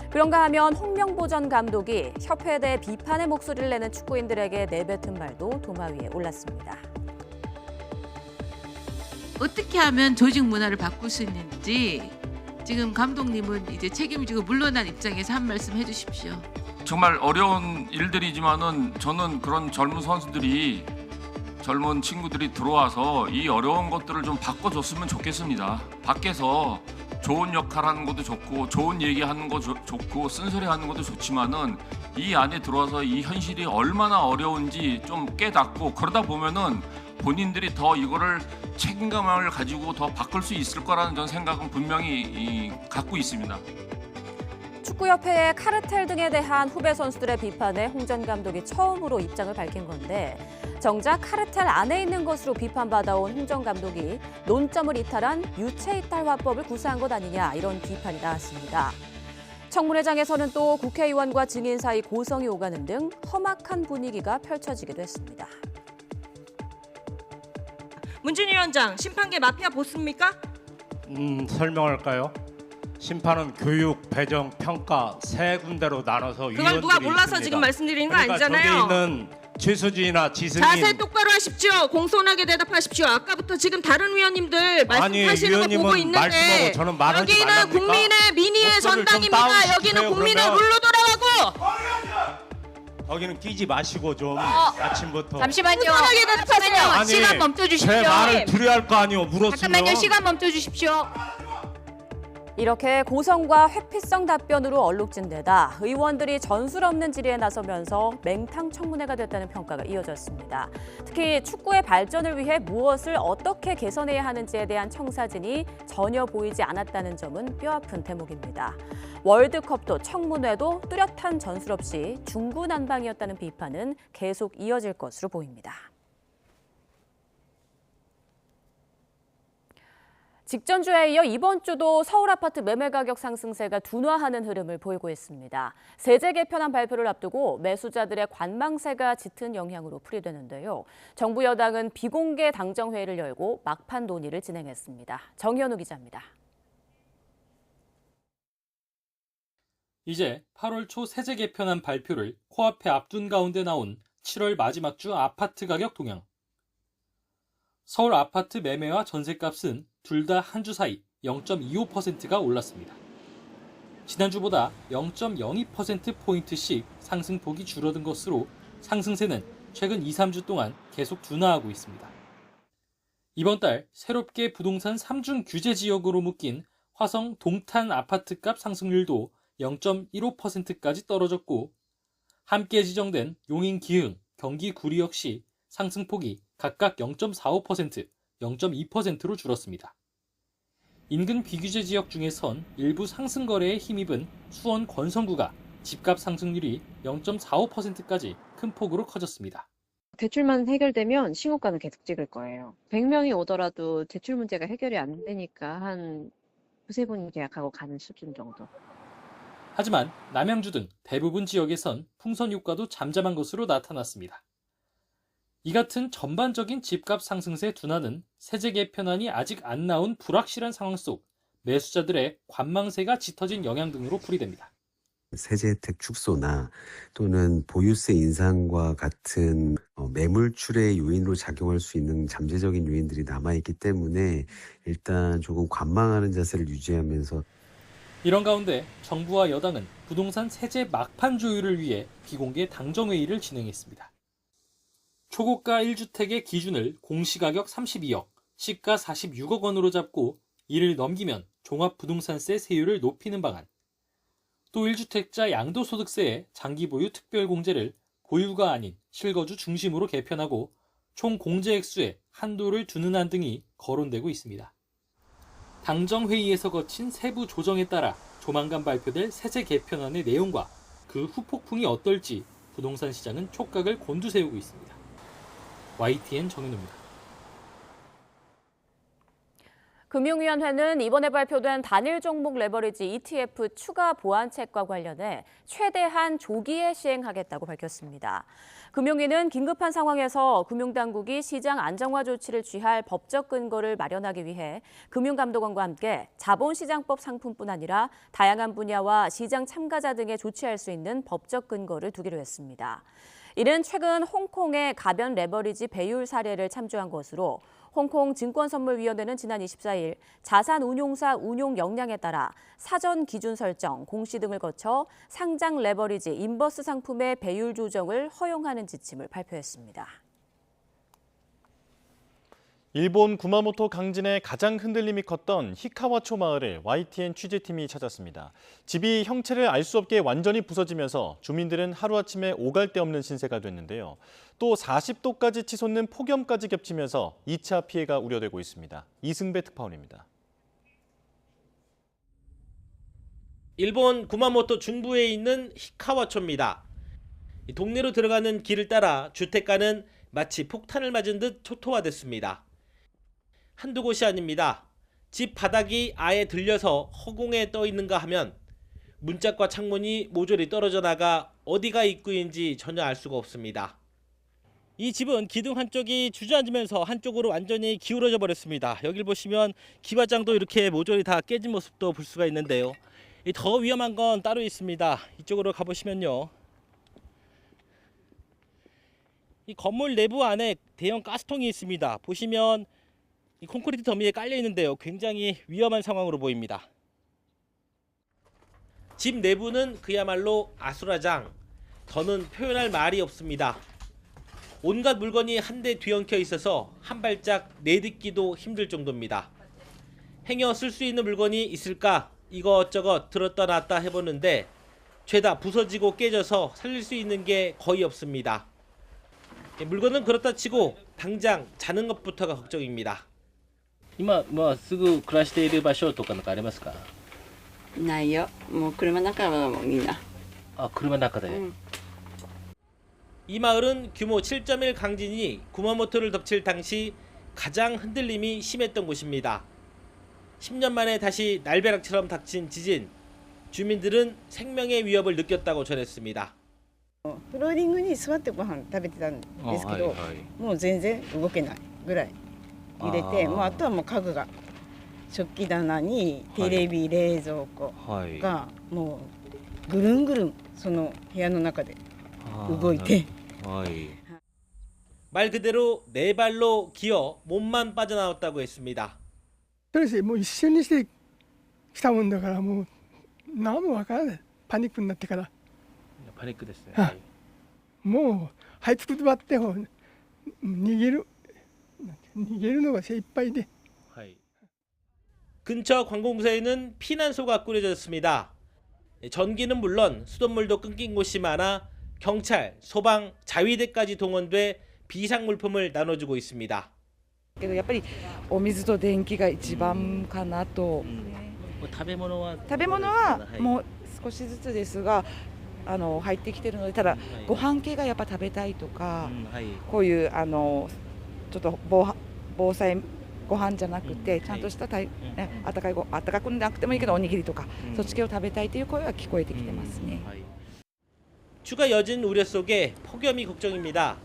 그런가 하면 홍명보 전 감독이 협회에 대해 비판의 목소리를 내는 축구인들에게 내뱉은 말도 도마 위에 올랐습니다. 어떻게 하면 조직 문화를 바꿀 수 있는지 지금 감독님은 이제 책임을 지고 물러난 입장에서 한 말씀 해주십시오. 정말 어려운 일들이지만은 저는 그런 젊은 선수들이 젊은 친구들이 들어와서 이 어려운 것들을 좀 바꿔줬으면 좋겠습니다. 밖에서 좋은 역할 하는 것도 좋고 좋은 얘기하는 거 좋고 쓴소리 하는 것도 좋지만은 이 안에 들어와서 이 현실이 얼마나 어려운지 좀 깨닫고 그러다 보면은 본인들이 더 이거를 책임감을 가지고 더 바꿀 수 있을 거라는 전 생각은 분명히 갖고 있습니다. 축구협회의 카르텔 등에 대한 후배 선수들의 비판에 홍 전 감독이 처음으로 입장을 밝힌 건데 정작 카르텔 안에 있는 것으로 비판받아온 홍 전 감독이 논점을 이탈한 유체 이탈 화법을 구사한 것 아니냐 이런 비판이 나왔습니다. 청문회장에서는 또 국회의원과 증인 사이 고성이 오가는 등 험악한 분위기가 펼쳐지기도 했습니다. 문준희 위원장, 심판계 마피아 보습니까? 설명할까요? 심판은 교육, 배정, 평가 세 군데로 나눠서 그걸 누가 몰라서 지금 말씀드리는 거 아니잖아요. 저기 있는 최수진이나 지승인 자세 똑바로 하십시오. 공손하게 대답하십시오. 아까부터 지금 다른 위원님들 말씀하시는 거 보고 있는데 저는 말하지 여기는 말랍니까? 국민의 민의의 전당입니다. 여기는 국민의 그러면. 룰로 돌아가고 거기는 끼지 마시고 좀 아침부터 잠시만요. 공손하게 대답하세요. 아니, 시간 멈춰 주십시오. 제 말을 들어야 할 거 아니오. 물었으면. 잠깐만요. 시간 멈춰 주십시오. 이렇게 고성과 회피성 답변으로 얼룩진 데다 의원들이 전술 없는 질의에 나서면서 맹탕 청문회가 됐다는 평가가 이어졌습니다. 특히 축구의 발전을 위해 무엇을 어떻게 개선해야 하는지에 대한 청사진이 전혀 보이지 않았다는 점은 뼈아픈 대목입니다. 월드컵도 청문회도 뚜렷한 전술 없이 중구난방이었다는 비판은 계속 이어질 것으로 보입니다. 직전 주에 이어 이번 주도 서울 아파트 매매 가격 상승세가 둔화하는 흐름을 보이고 있습니다. 세제 개편안 발표를 앞두고 매수자들의 관망세가 짙은 영향으로 풀이되는데요. 정부 여당은 비공개 당정회의를 열고 막판 논의를 진행했습니다. 정현우 기자입니다. 이제 8월 초 세제 개편안 발표를 코앞에 앞둔 가운데 나온 7월 마지막 주 아파트 가격 동향. 서울 아파트 매매와 전셋값은 둘 다 한 주 사이 0.25%가 올랐습니다. 지난주보다 0.02%포인트씩 상승폭이 줄어든 것으로 상승세는 최근 2, 3주 동안 계속 둔화하고 있습니다. 이번 달 새롭게 부동산 3중 규제 지역으로 묶인 화성 동탄 아파트값 상승률도 0.15%까지 떨어졌고 함께 지정된 용인 기흥, 경기 구리 역시 상승폭이 각각 0.45%, 0.2%로 줄었습니다. 인근 비규제 지역 중에선 일부 상승 거래에 힘입은 수원 권성구가 집값 상승률이 0.45%까지 큰 폭으로 커졌습니다. 대출만 해결되면 신고가는 계속 찍을 거예요. 100명이 오더라도 대출 문제가 해결이 안 되니까 한 두세 번 계약하고 가는 수준 정도. 하지만 남양주 등 대부분 지역에선 풍선 효과도 잠잠한 것으로 나타났습니다. 이 같은 전반적인 집값 상승세 둔화는 세제 개편안이 아직 안 나온 불확실한 상황 속 매수자들의 관망세가 짙어진 영향 등으로 풀이됩니다. 세제 혜택 축소나 또는 보유세 인상과 같은 매물출의 요인으로 작용할 수 있는 잠재적인 요인들이 남아있기 때문에 일단 조금 관망하는 자세를 유지하면서 이런 가운데 정부와 여당은 부동산 세제 막판 조율을 위해 비공개 당정회의를 진행했습니다. 초고가 1주택의 기준을 공시가격 32억, 시가 46억 원으로 잡고 이를 넘기면 종합부동산세 세율을 높이는 방안, 또 1주택자 양도소득세의 장기보유 특별공제를 보유가 아닌 실거주 중심으로 개편하고 총 공제액수에 한도를 두는 안 등이 거론되고 있습니다. 당정회의에서 거친 세부 조정에 따라 조만간 발표될 세제 개편안의 내용과 그 후폭풍이 어떨지 부동산 시장은 촉각을 곤두세우고 있습니다. YTN 정현우입니다. 금융위원회는 이번에 발표된 단일 종목 레버리지 ETF 추가 보완책과 관련해 최대한 조기에 시행하겠다고 밝혔습니다. 금융위는 긴급한 상황에서 금융당국이 시장 안정화 조치를 취할 법적 근거를 마련하기 위해 금융감독원과 함께 자본시장법 상품뿐 아니라 다양한 분야와 시장 참가자 등에 조치할 수 있는 법적 근거를 두기로 했습니다. 이는 최근 홍콩의 가변 레버리지 배율 사례를 참조한 것으로 홍콩 증권선물위원회는 지난 24일 자산운용사 운용 역량에 따라 사전 기준 설정, 공시 등을 거쳐 상장 레버리지 인버스 상품의 배율 조정을 허용하는 지침을 발표했습니다. 일본 구마모토 강진에 가장 흔들림이 컸던 히카와초 마을을 YTN 취재팀이 찾았습니다. 집이 형체를 알 수 없게 완전히 부서지면서 주민들은 하루아침에 오갈 데 없는 신세가 됐는데요. 또 40도까지 치솟는 폭염까지 겹치면서 2차 피해가 우려되고 있습니다. 이승배 특파원입니다. 일본 구마모토 중부에 있는 히카와초입니다. 동네로 들어가는 길을 따라 주택가는 마치 폭탄을 맞은 듯 초토화됐습니다. 한두 곳이 아닙니다. 집 바닥이 아예 들려서 허공에 떠 있는가 하면 문짝과 창문이 모조리 떨어져 나가 어디가 입구인지 전혀 알 수가 없습니다. 이 집은 기둥 한쪽이 주저앉으면서 한쪽으로 완전히 기울어져 버렸습니다. 여길 보시면 기와장도 이렇게 모조리 다 깨진 모습도 볼 수가 있는데요. 더 위험한 건 따로 있습니다. 이쪽으로 가보시면요. 이 건물 내부 안에 대형 가스통이 있습니다. 보시면 이 콘크리트 더미에 깔려 있는데요. 굉장히 위험한 상황으로 보입니다. 집 내부는 그야말로 아수라장. 더는 표현할 말이 없습니다. 온갖 물건이 한데 뒤엉켜 있어서 한 발짝 내딛기도 힘들 정도입니다. 행여 쓸 수 있는 물건이 있을까 이것저것 들었다 놨다 해보는데 죄다 부서지고 깨져서 살릴 수 있는 게 거의 없습니다. 물건은 그렇다 치고 당장 자는 것부터가 걱정입니다. 今すぐ暮らしている場所とかなんかありますか？ないよ。もう車の中はもうみんな。 아,車の中で。이 마을은 규모 7.1 강진이 구마모토를 덮칠 당시 가장 흔들림이 심했던 곳입니다. 10년 만에 다시 날벼락처럼 닥친 지진. 주민들은 생명의 위협을 느꼈다고 전했습니다. フローリングに座ってご飯食べてたんですけど、もう全然動けないぐらい揺れて、もうあとはもう家具が食器棚にテレビ、冷蔵庫がもうぐるんぐるんその部屋の中で動いて。말 그대로 네 발로 기어 몸만 빠져나왔다고 했습니다. とりあえずもう一瞬にして来たもんだからもう何もわからない。パニックになってから 파니크 됐어요. もう這いつくばって逃げるのが精一杯で 근처 관공서에는 피난소가 꾸려졌습니다. 전기는 물론 수돗물도 끊긴 곳이 많아 경찰, 소방, 자위대까지 동원돼 비상물품을 나눠주고 있습니다. けどやっぱりお水と電気が一番かなと。食べ物はもう少しずつですが入ってきてるので、ただご飯系がやっぱ食べたいとか、こういうちょっと防災ご飯じゃなくてちゃんとした温かくなくてもいいけどおにぎりとか、そっち系を食べたいという声は聞こえてきてますね。 추가 여진 우려 속에 폭염이 걱정입니다.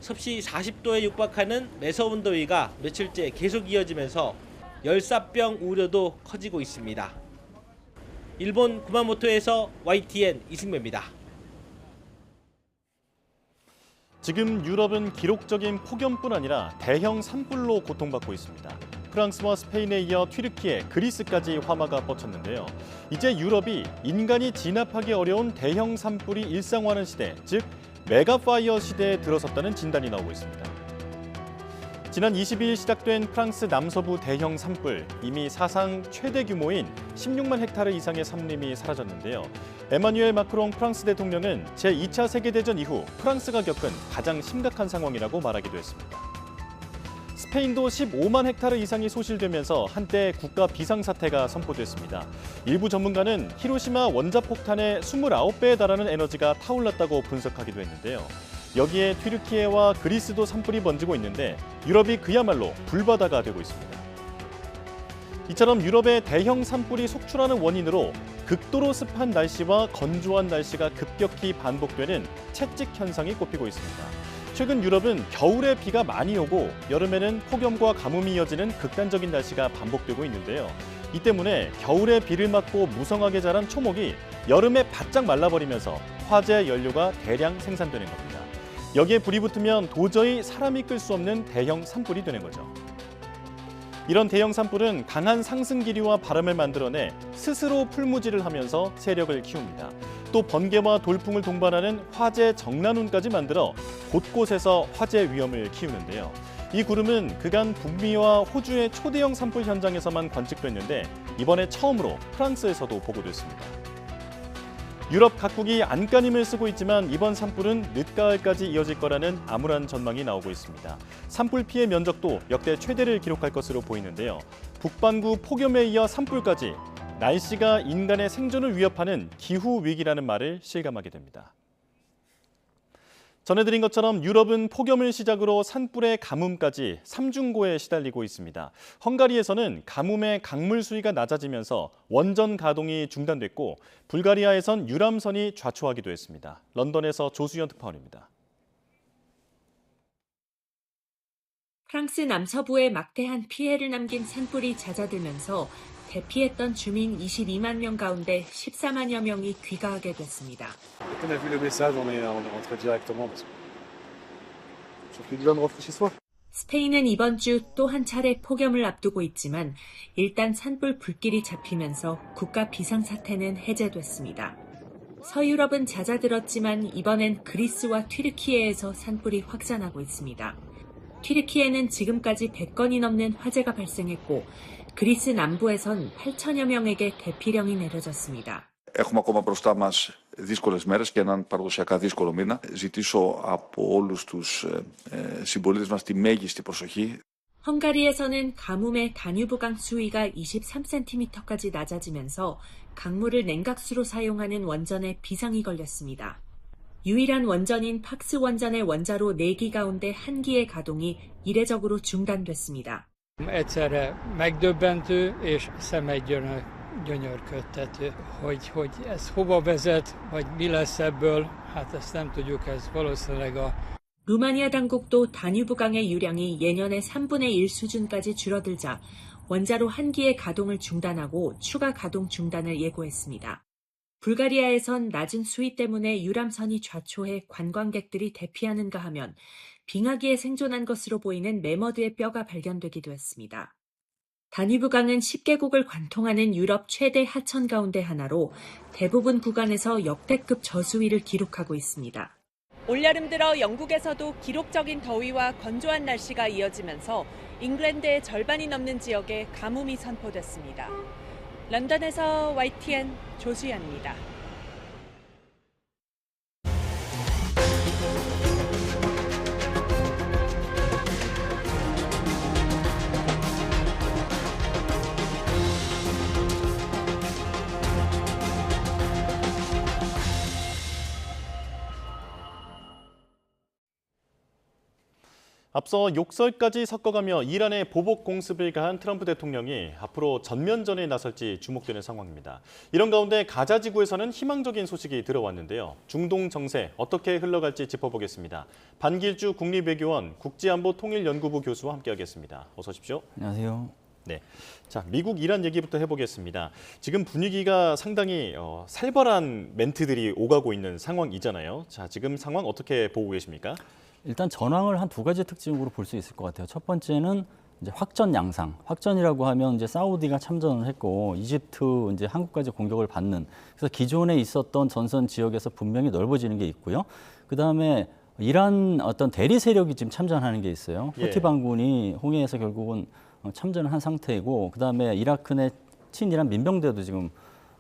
섭씨 40도에 육박하는 매서운 더위가 며칠째 계속 이어지면서 열사병 우려도 커지고 있습니다. 일본 구마모토에서 YTN 이승배입니다. 지금 유럽은 기록적인 폭염뿐 아니라 대형 산불로 고통받고 있습니다. 프랑스와 스페인에 이어 튀르키예, 그리스까지 화마가 뻗쳤는데요. 이제 유럽이 인간이 진압하기 어려운 대형 산불이 일상화하는 시대, 즉 메가파이어 시대에 들어섰다는 진단이 나오고 있습니다. 지난 22일 시작된 프랑스 남서부 대형 산불, 이미 사상 최대 규모인 16만 헥타르 이상의 산림이 사라졌는데요. 에마뉴엘 마크롱 프랑스 대통령은 제2차 세계대전 이후 프랑스가 겪은 가장 심각한 상황이라고 말하기도 했습니다. 스페인도 15만 헥타르 이상이 소실되면서 한때 국가 비상사태가 선포됐습니다. 일부 전문가는 히로시마 원자폭탄의 29배에 달하는 에너지가 타올랐다고 분석하기도 했는데요. 여기에 튀르키예와 그리스도 산불이 번지고 있는데 유럽이 그야말로 불바다가 되고 있습니다. 이처럼 유럽의 대형 산불이 속출하는 원인으로 극도로 습한 날씨와 건조한 날씨가 급격히 반복되는 채찍 현상이 꼽히고 있습니다. 최근 유럽은 겨울에 비가 많이 오고 여름에는 폭염과 가뭄이 이어지는 극단적인 날씨가 반복되고 있는데요. 이 때문에 겨울에 비를 맞고 무성하게 자란 초목이 여름에 바짝 말라버리면서 화재 연료가 대량 생산되는 겁니다. 여기에 불이 붙으면 도저히 사람이 끌 수 없는 대형 산불이 되는 거죠. 이런 대형 산불은 강한 상승 기류와 바람을 만들어내 스스로 풀무지를 하면서 세력을 키웁니다. 또 번개와 돌풍을 동반하는 화재 정난운까지 만들어 곳곳에서 화재 위험을 키우는데요. 이 구름은 그간 북미와 호주의 초대형 산불 현장에서만 관측됐는데 이번에 처음으로 프랑스에서도 보고됐습니다. 유럽 각국이 안간힘을 쓰고 있지만 이번 산불은 늦가을까지 이어질 거라는 암울한 전망이 나오고 있습니다. 산불 피해 면적도 역대 최대를 기록할 것으로 보이는데요. 북반구 폭염에 이어 산불까지 날씨가 인간의 생존을 위협하는 기후위기라는 말을 실감하게 됩니다. 전해드린 것처럼 유럽은 폭염을 시작으로 산불의 가뭄까지 삼중고에 시달리고 있습니다. 헝가리에서는 가뭄의 강물 수위가 낮아지면서 원전 가동이 중단됐고 불가리아에선 유람선이 좌초하기도 했습니다. 런던에서 조수연 특파원입니다. 프랑스 남서부에 막대한 피해를 남긴 산불이 잦아들면서 대피했던 주민 22만 명 가운데 14만여 명이 귀가하게 됐습니다. 스페인은 이번 주 또 한 차례 폭염을 앞두고 있지만 일단 산불 불길이 잡히면서 국가 비상사태는 해제됐습니다. 서유럽은 잦아들었지만 이번엔 그리스와 튀르키예에서 산불이 확산하고 있습니다. 튀르키예는 지금까지 100건이 넘는 화재가 발생했고 그리스 남부에선 8천여 명에게 대피령이 내려졌습니다. Έχουμε ακόμα μπροστά μας δύσκολες μέρες και έναν παραδοσιακά δύσκολο μήνα. Ζητήσω από όλους τους συμπολίτες μας τη μέγιστη προσοχή. 헝가리에서는 가뭄에 다뉴브강 수위가 23cm까지 낮아지면서 강물을 냉각수로 사용하는 원전에 비상이 걸렸습니다. 유일한 원전인 팍스 원전의 원자로 4기 가운데 1기의 가동이 이례적으로 중단됐습니다. Egyszerre megdöbbentő és szemegyöngyörködtető, hogy ez hova vezet, vagy mi lesz ebből, hát ezt nem tudjuk, ez valószínűleg a 루마니아 당국도 다뉴브강의 유량이 예년의 3분의 1 수준까지 줄어들자 원자로 1기의 가동을 중단하고 추가 가동 중단을 예고했습니다. 불가리아에선 낮은 수위 때문에 유람선이 좌초해 관광객들이 대피하는가 하면 빙하기에 생존한 것으로 보이는 매머드의 뼈가 발견되기도 했습니다. 다뉴브강은 10개국을 관통하는 유럽 최대 하천 가운데 하나로 대부분 구간에서 역대급 저수위를 기록하고 있습니다. 올여름 들어 영국에서도 기록적인 더위와 건조한 날씨가 이어지면서 잉글랜드의 절반이 넘는 지역에 가뭄이 선포됐습니다. 런던에서 YTN 조수연입니다. 앞서 욕설까지 섞어가며 이란에 보복 공습을 가한 트럼프 대통령이 앞으로 전면전에 나설지 주목되는 상황입니다. 이런 가운데 가자 지구에서는 희망적인 소식이 들어왔는데요. 중동 정세 어떻게 흘러갈지 짚어보겠습니다. 반길주 국립외교원 국제안보통일연구부 교수와 함께하겠습니다. 어서 오십시오. 안녕하세요. 네, 자 미국 이란 얘기부터 해보겠습니다. 지금 분위기가 상당히 살벌한 멘트들이 오가고 있는 상황이잖아요. 자 지금 상황 어떻게 보고 계십니까? 일단 전황을 한 두 가지 특징으로 볼 수 있을 것 같아요. 첫 번째는 이제 확전 양상. 확전이라고 하면 이제 사우디가 참전을 했고 이집트 이제 한국까지 공격을 받는. 그래서 기존에 있었던 전선 지역에서 분명히 넓어지는 게 있고요. 그 다음에 이란 어떤 대리 세력이 지금 참전하는 게 있어요. 후티 반군이 홍해에서 결국은 참전을 한 상태이고, 그 다음에 이라크 내 친이란 민병대도 지금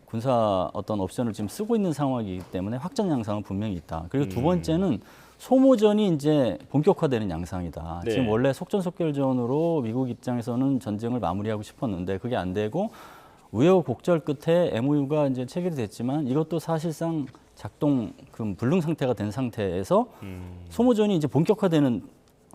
군사 어떤 옵션을 지금 쓰고 있는 상황이기 때문에 확전 양상은 분명히 있다. 그리고 두 번째는 소모전이 이제 본격화되는 양상이다. 네. 지금 원래 속전속결전으로 미국 입장에서는 전쟁을 마무리하고 싶었는데 그게 안 되고 우여곡절 끝에 MOU가 이제 체결이 됐지만 이것도 사실상 작동 불능 상태가 된 상태에서 소모전이 이제 본격화되는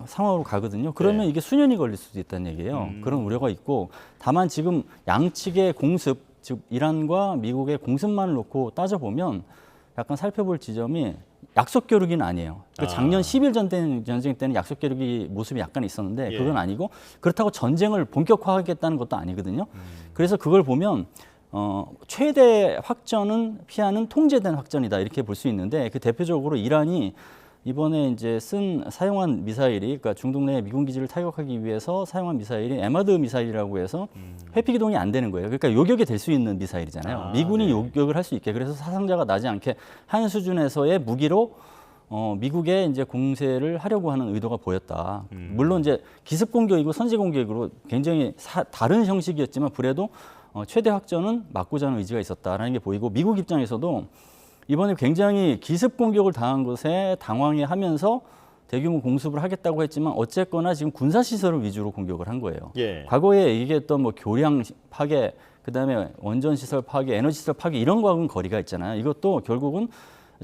상황으로 가거든요. 그러면 네. 이게 수년이 걸릴 수도 있다는 얘기예요. 그런 우려가 있고, 다만 지금 양측의 공습, 즉 이란과 미국의 공습만을 놓고 따져보면 약간 살펴볼 지점이 약속 겨루기는 아니에요. 그러니까 작년 10일 전쟁 때는 약속 겨루기 모습이 약간 있었는데 그건 아니고, 그렇다고 전쟁을 본격화하겠다는 것도 아니거든요. 그래서 그걸 보면 최대 확전은 피하는 통제된 확전이다 이렇게 볼 수 있는데, 그 대표적으로 이란이 이번에 이제 사용한 미사일이, 그러니까 중동 내 미군 기지를 타격하기 위해서 사용한 미사일이 에마드 미사일이라고 해서 회피 기동이 안 되는 거예요. 그러니까 요격이 될 수 있는 미사일이잖아요. 미군이 요격을 할 수 있게. 그래서 사상자가 나지 않게 하는 수준에서의 무기로 미국에 이제 공세를 하려고 하는 의도가 보였다. 물론 이제 기습 공격이고 선제 공격으로 굉장히 다른 형식이었지만 그래도 최대 확전은 막고자 하는 의지가 있었다라는 게 보이고, 미국 입장에서도 이번에 굉장히 기습 공격을 당한 것에 당황해하면서 대규모 공습을 하겠다고 했지만 어쨌거나 지금 군사시설을 위주로 공격을 한 거예요. 과거에 얘기했던 뭐 교량 파괴, 그다음에 원전 시설 파괴, 에너지 시설 파괴 이런 거하고는 거리가 있잖아요. 이것도 결국은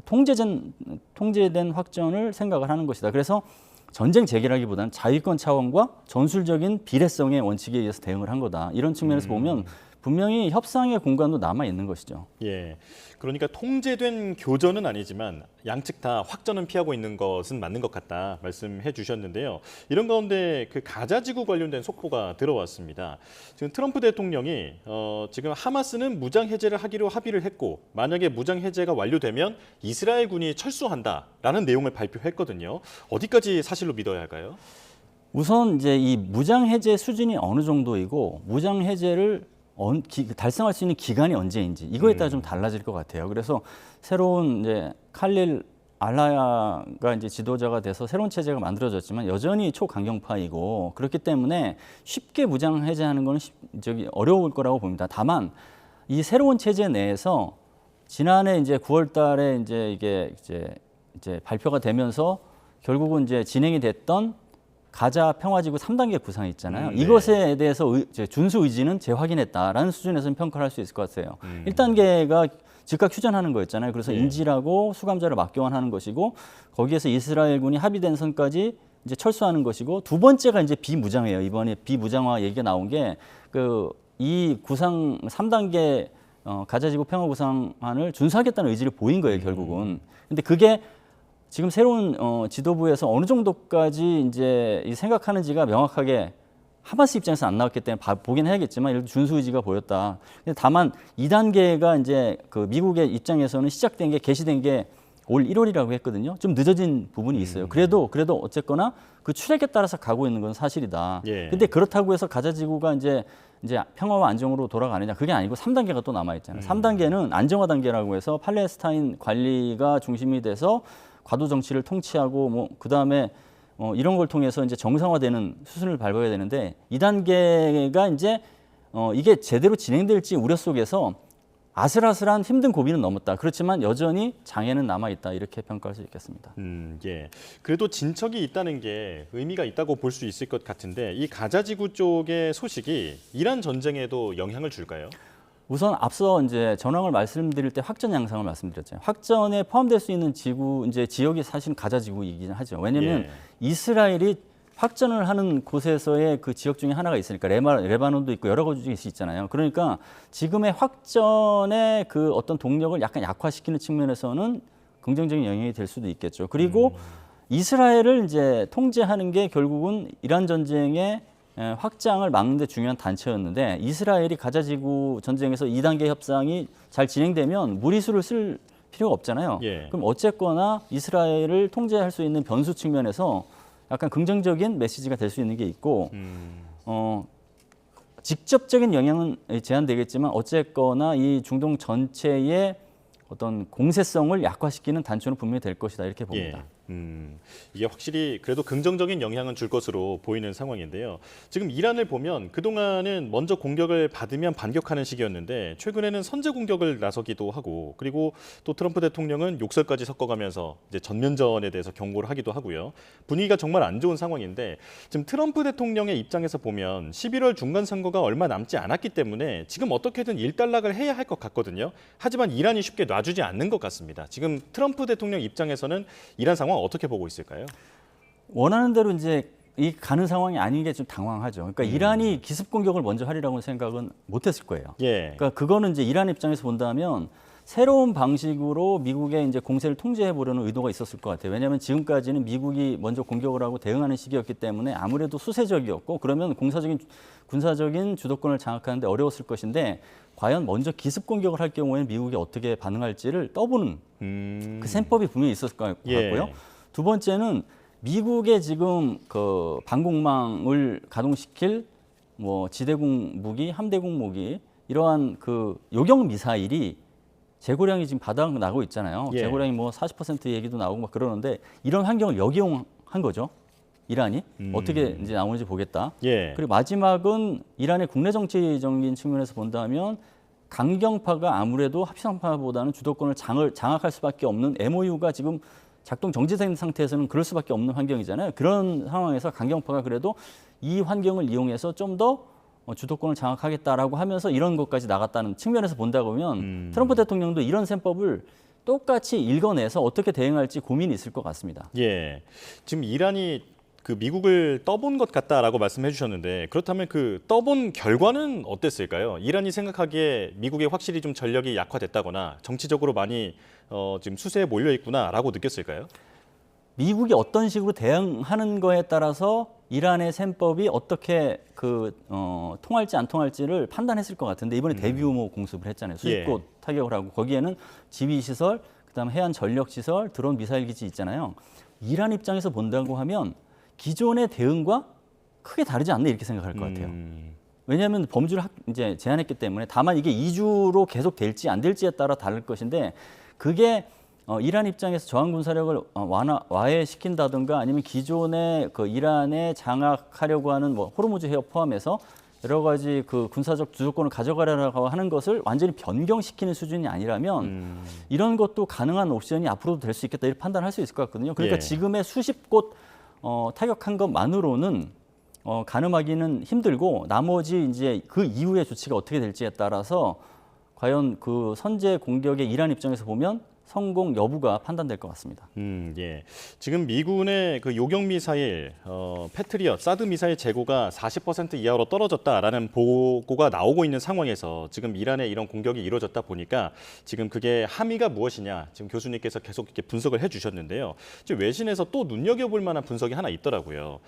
통제된 확전을 생각을 하는 것이다. 그래서 전쟁 재개라기보다는 자위권 차원과 전술적인 비례성의 원칙에 의해서 대응을 한 거다. 이런 측면에서 보면 분명히 협상의 공간도 남아 있는 것이죠. 예, 그러니까 통제된 교전은 아니지만 양측 다 확전은 피하고 있는 것은 맞는 것 같다 말씀해 주셨는데요. 이런 가운데 그 가자지구 관련된 속보가 들어왔습니다. 지금 트럼프 대통령이 지금 하마스는 무장 해제를 하기로 합의를 했고, 만약에 무장 해제가 완료되면 이스라엘군이 철수한다라는 내용을 발표했거든요. 어디까지 사실로 믿어야 할까요? 우선 이제 이 무장 해제 수준이 어느 정도이고 무장 해제를 달성할 수 있는 기간이 언제인지 이거에 따라 좀 달라질 것 같아요. 그래서 새로운 이제 칼릴 알라야가 이제 지도자가 돼서 새로운 체제가 만들어졌지만 여전히 초강경파이고, 그렇기 때문에 쉽게 무장 해제하는 건 어려울 거라고 봅니다. 다만 이 새로운 체제 내에서 지난해 이제 9월달에 이게 발표가 되면서 결국은 이제 진행이 됐던 가자 평화지구 3단계 구상이 있잖아요. 이것에 대해서 준수 의지는 재확인했다라는 수준에서는 평가를 할 수 있을 것 같아요. 1단계가 즉각 휴전하는 거였잖아요. 그래서 인질하고 수감자를 맞교환하는 것이고, 거기에서 이스라엘군이 합의된 선까지 이제 철수하는 것이고, 두 번째가 이제 비무장이에요. 이번에 비무장화 얘기가 나온 게 이 구상 3단계 가자지구 평화 구상안을 준수하겠다는 의지를 보인 거예요, 결국은. 근데 그게 지금 새로운 지도부에서 어느 정도까지 이제 생각하는지가 명확하게 하마스 입장에서 안 나왔기 때문에 보긴 해야겠지만 이렇게 준수 의지가 보였다. 근데 다만 2단계가 이제 그 미국의 입장에서는 개시된 게 올 1월이라고 했거든요. 좀 늦어진 부분이 있어요. 그래도 어쨌거나 그 추락에 따라서 가고 있는 건 사실이다. 예. 근데 그렇다고 해서 가자 지구가 이제 평화와 안정으로 돌아가느냐 그게 아니고 3단계가 또 남아 있잖아요. 3단계는 안정화 단계라고 해서 팔레스타인 관리가 중심이 돼서 과도 정치를 통치하고 뭐 그다음에 이런 걸 통해서 이제 정상화되는 수순을 밟아야 되는데 2단계가 이제 이게 제대로 진행될지 우려 속에서 아슬아슬한 힘든 고비는 넘었다. 그렇지만 여전히 장애는 남아 있다. 이렇게 평가할 수 있겠습니다. 예. 그래도 진척이 있다는 게 의미가 있다고 볼 수 있을 것 같은데 이 가자지구 쪽의 소식이 이란 전쟁에도 영향을 줄까요? 우선 앞서 이제 전황을 말씀드릴 때 확전 양상을 말씀드렸잖아요. 확전에 포함될 수 있는 지역이 사실 가자 지구이긴 하죠. 왜냐하면 이스라엘이 확전을 하는 곳에서의 그 지역 중에 하나가 있으니까 레바논도 있고 여러 곳이 있잖아요. 그러니까 지금의 확전의 그 어떤 동력을 약간 약화시키는 측면에서는 긍정적인 영향이 될 수도 있겠죠. 그리고 이스라엘을 이제 통제하는 게 결국은 이란 전쟁의 확장을 막는 데 중요한 단체였는데 이스라엘이 가자 지구 전쟁에서 2단계 협상이 잘 진행되면 무리수를 쓸 필요가 없잖아요. 그럼 어쨌거나 이스라엘을 통제할 수 있는 변수 측면에서 약간 긍정적인 메시지가 될 수 있는 게 있고 직접적인 영향은 제한되겠지만 어쨌거나 이 중동 전체의 어떤 공세성을 약화시키는 단초는 분명히 될 것이다 이렇게 봅니다. 이게 확실히 그래도 긍정적인 영향은 줄 것으로 보이는 상황인데요. 지금 이란을 보면 그동안은 먼저 공격을 받으면 반격하는 식이었는데 최근에는 선제 공격을 나서기도 하고 그리고 또 트럼프 대통령은 욕설까지 섞어가면서 이제 전면전에 대해서 경고를 하기도 하고요. 분위기가 정말 안 좋은 상황인데 지금 트럼프 대통령의 입장에서 보면 11월 중간 선거가 얼마 남지 않았기 때문에 지금 어떻게든 일단락을 해야 할 것 같거든요. 하지만 이란이 쉽게 놔주지 않는 것 같습니다. 지금 트럼프 대통령 입장에서는 이란 상황 어떻게 보고 있을까요? 원하는 대로 이제 이 가는 상황이 아닌 게 좀 당황하죠. 그러니까 이란이 기습 공격을 먼저 하리라고 생각은 못했을 거예요. 그러니까 그거는 이제 이란 입장에서 본다면 새로운 방식으로 미국의 이제 공세를 통제해 보려는 의도가 있었을 것 같아요. 왜냐하면 지금까지는 미국이 먼저 공격을 하고 대응하는 시기였기 때문에 아무래도 수세적이었고 그러면 군사적인 주도권을 장악하는데 어려웠을 것인데 과연 먼저 기습 공격을 할 경우에는 미국이 어떻게 반응할지를 떠보는 그 셈법이 분명히 있었을 것 같고요. 두 번째는 미국의 지금 그 방공망을 가동시킬 뭐 지대공 무기, 함대공 무기 이러한 그 요격 미사일이 재고량이 지금 바닥 나고 있잖아요. 재고량이 뭐 40% 얘기도 나오고 막 그러는데 이런 환경을 역이용한 거죠. 이란이 어떻게 이제 나오는지 보겠다. 그리고 마지막은 이란의 국내 정치적인 측면에서 본다면 강경파가 아무래도 합참파보다는 주도권을 장악할 수밖에 없는 MOU가 지금 작동 정지된 상태에서는 그럴 수밖에 없는 환경이잖아요. 그런 상황에서 강경파가 그래도 이 환경을 이용해서 좀 더 주도권을 장악하겠다라고 하면서 이런 것까지 나갔다는 측면에서 본다 보면 트럼프 대통령도 이런 셈법을 똑같이 읽어내서 어떻게 대응할지 고민이 있을 것 같습니다. 지금 이란이 그 미국을 떠본 것 같다라고 말씀해 주셨는데 그렇다면 그 떠본 결과는 어땠을까요? 이란이 생각하기에 미국이 확실히 좀 전력이 약화됐다거나 정치적으로 많이 지금 수세에 몰려 있구나라고 느꼈을까요? 미국이 어떤 식으로 대응하는 거에 따라서 이란의 셈법이 어떻게 통할지 안 통할지를 판단했을 것 같은데 이번에 대규모 공습을 했잖아요. 수십 곳 타격을 하고 거기에는 지휘시설, 그다음에 해안 전력시설, 드론 미사일 기지 있잖아요. 이란 입장에서 본다고 하면 기존의 대응과 크게 다르지 않네 이렇게 생각할 것 같아요. 왜냐하면 범주를 이제 제한했기 때문에 다만 이게 2주로 계속 될지 안 될지에 따라 다를 것인데 그게 이란 입장에서 저항 군사력을 와해시킨다든가 아니면 기존의 그 이란에 장악하려고 하는 뭐 호르무즈 해협 포함해서 여러 가지 그 군사적 주도권을 가져가려고 하는 것을 완전히 변경시키는 수준이 아니라면 이런 것도 가능한 옵션이 앞으로도 될 수 있겠다 이렇게 판단할 수 있을 것 같거든요. 그러니까 지금의 수십 곳 타격한 것만으로는 가늠하기는 힘들고 나머지 이제 그 이후의 조치가 어떻게 될지에 따라서 과연 그 선제 공격의 이란 입장에서 보면 성공 여부가 판단될 것 같습니다. 지금 미군의 그 요격 미사일 패트리엇, 사드 미사일 재고가 40% 이하로 떨어졌다라는 보고가 나오고 있는 상황에서 지금 이란의 이런 공격이 이루어졌다 보니까 지금 그게 함의가 무엇이냐 지금 교수님께서 계속 이렇게 분석을 해주셨는데요. 지금 외신에서 또 눈여겨볼 만한 분석이 하나 있더라고요.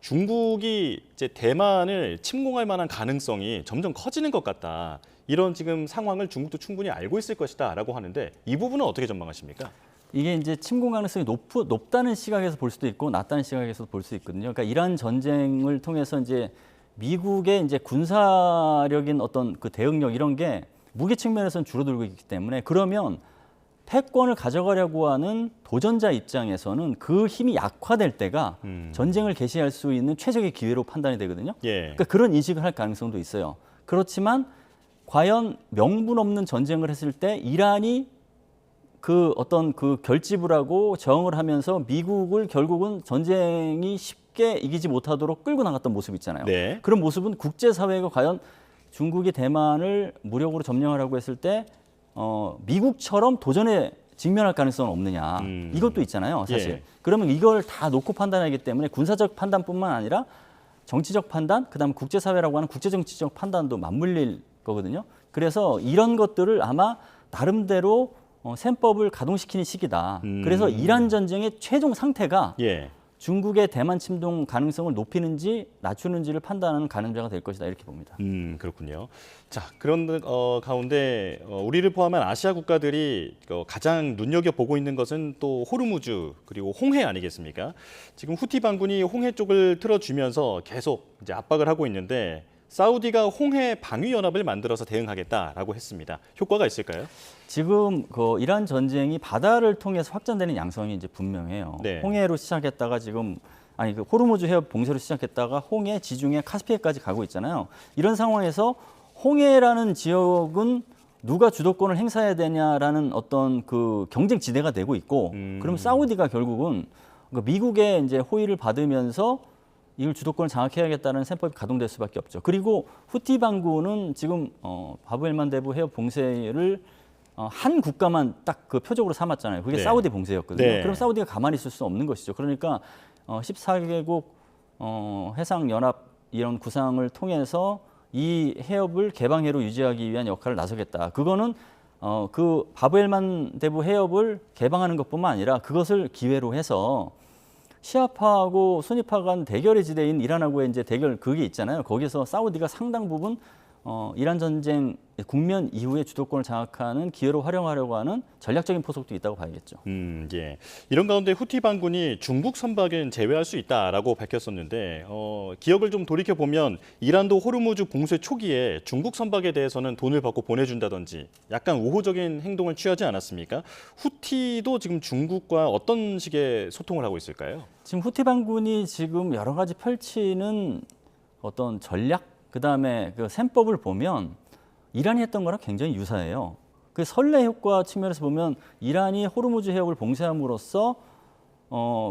중국이 이제 대만을 침공할 만한 가능성이 점점 커지는 것 같다. 이런 지금 상황을 중국도 충분히 알고 있을 것이다라고 하는데 이 부분은 어떻게 전망하십니까? 이게 이제 침공 가능성이 높다는 시각에서 볼 수도 있고 낮다는 시각에서 볼 수 있거든요. 그러니까 이란 전쟁을 통해서 이제 미국의 이제 군사력인 어떤 그 대응력 이런 게 무기 측면에서는 줄어들고 있기 때문에 그러면 패권을 가져가려고 하는 도전자 입장에서는 그 힘이 약화될 때가 전쟁을 개시할 수 있는 최적의 기회로 판단이 되거든요. 그러니까 그런 인식을 할 가능성도 있어요. 그렇지만 과연 명분 없는 전쟁을 했을 때 이란이 그 어떤 그 결집을 하고 저항을 하면서 미국을 결국은 전쟁이 쉽게 이기지 못하도록 끌고 나갔던 모습 있잖아요. 그런 모습은 국제사회가 과연 중국이 대만을 무력으로 점령하라고 했을 때 미국처럼 도전에 직면할 가능성은 없느냐. 이것도 있잖아요, 사실. 그러면 이걸 다 놓고 판단하기 때문에 군사적 판단뿐만 아니라 정치적 판단, 그다음 국제사회라고 하는 국제정치적 판단도 맞물릴 거거든요. 그래서 이런 것들을 아마 나름대로 셈법을 가동시키는 시기다. 그래서 이란 전쟁의 최종 상태가 중국의 대만 침동 가능성을 높이는지 낮추는지를 판단하는 가늠자가 될 것이다. 이렇게 봅니다. 그렇군요. 자, 그런 가운데 우리를 포함한 아시아 국가들이 가장 눈여겨보고 있는 것은 또 호르무즈 그리고 홍해 아니겠습니까? 지금 후티 반군이 홍해 쪽을 틀어주면서 계속 이제 압박을 하고 있는데 사우디가 홍해 방위연합을 만들어서 대응하겠다라고 했습니다. 효과가 있을까요? 지금 그 이란 전쟁이 바다를 통해서 확장되는 양상이 이제 분명해요. 홍해로 시작했다가 지금 그 호르무즈 해협 봉쇄로 시작했다가 홍해, 지중해, 카스피해까지 가고 있잖아요. 이런 상황에서 홍해라는 지역은 누가 주도권을 행사해야 되냐라는 어떤 그 경쟁 지대가 되고 있고, 그럼 사우디가 결국은 미국의 이제 호의를 받으면서 이걸 주도권을 장악해야겠다는 셈법이 가동될 수밖에 없죠. 그리고 후티 반군은 지금 바브엘만 대부 해협 봉쇄를 한 국가만 딱 그 표적으로 삼았잖아요. 그게 사우디 봉쇄였거든요. 그럼 사우디가 가만히 있을 수 없는 것이죠. 그러니까 14개국 해상연합 이런 구상을 통해서 이 해협을 개방해로 유지하기 위한 역할을 나서겠다. 그거는 그 바브엘만 대부 해협을 개방하는 것뿐만 아니라 그것을 기회로 해서 시아파하고 수니파 간 대결의 지대인 이란하고의 이제 대결 그게 있잖아요. 거기서 사우디가 상당 부분 이란 전쟁 국면 이후에 주도권을 장악하는 기회로 활용하려고 하는 전략적인 포석도 있다고 봐야겠죠. 이런 가운데 후티 반군이 중국 선박은 제외할 수 있다라고 밝혔었는데 기억을 좀 돌이켜 보면 이란도 호르무즈 봉쇄 초기에 중국 선박에 대해서는 돈을 받고 보내준다든지 약간 우호적인 행동을 취하지 않았습니까? 후티도 지금 중국과 어떤 식의 소통을 하고 있을까요? 지금 후티 반군이 지금 여러 가지 펼치는 어떤 전략 그다음에 그 셈법을 보면 이란이 했던 거랑 굉장히 유사해요. 그 선례 효과 측면에서 보면 이란이 호르무즈 해협을 봉쇄함으로써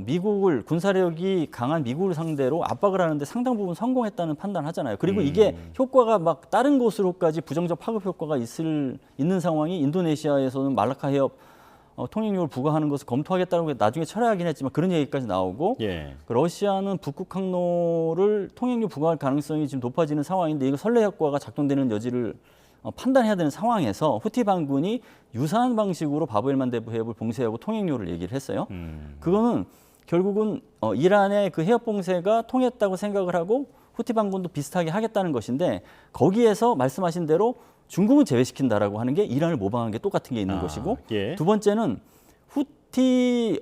미국을 군사력이 강한 미국을 상대로 압박을 하는데 상당 부분 성공했다는 판단하잖아요. 그리고 이게 효과가 막 다른 곳으로까지 부정적 파급 효과가 있는 상황이 인도네시아에서는 말라카 해협 통행료를 부과하는 것을 검토하겠다는 게 나중에 철회하긴 했지만 그런 얘기까지 나오고 러시아는 북극 항로를 통행료 부과할 가능성이 지금 높아지는 상황인데 이거 선례 효과가 작동되는 여지를 판단해야 되는 상황에서 후티 반군이 유사한 방식으로 바브엘만 대부 해협을 봉쇄하고 통행료를 얘기를 했어요. 그거는 결국은 이란의 그 해협 봉쇄가 통했다고 생각을 하고 후티 반군도 비슷하게 하겠다는 것인데 거기에서 말씀하신 대로 중국은 제외시킨다라고 하는 게 이란을 모방한 게 똑같은 게 있는 것이고 두 번째는 후티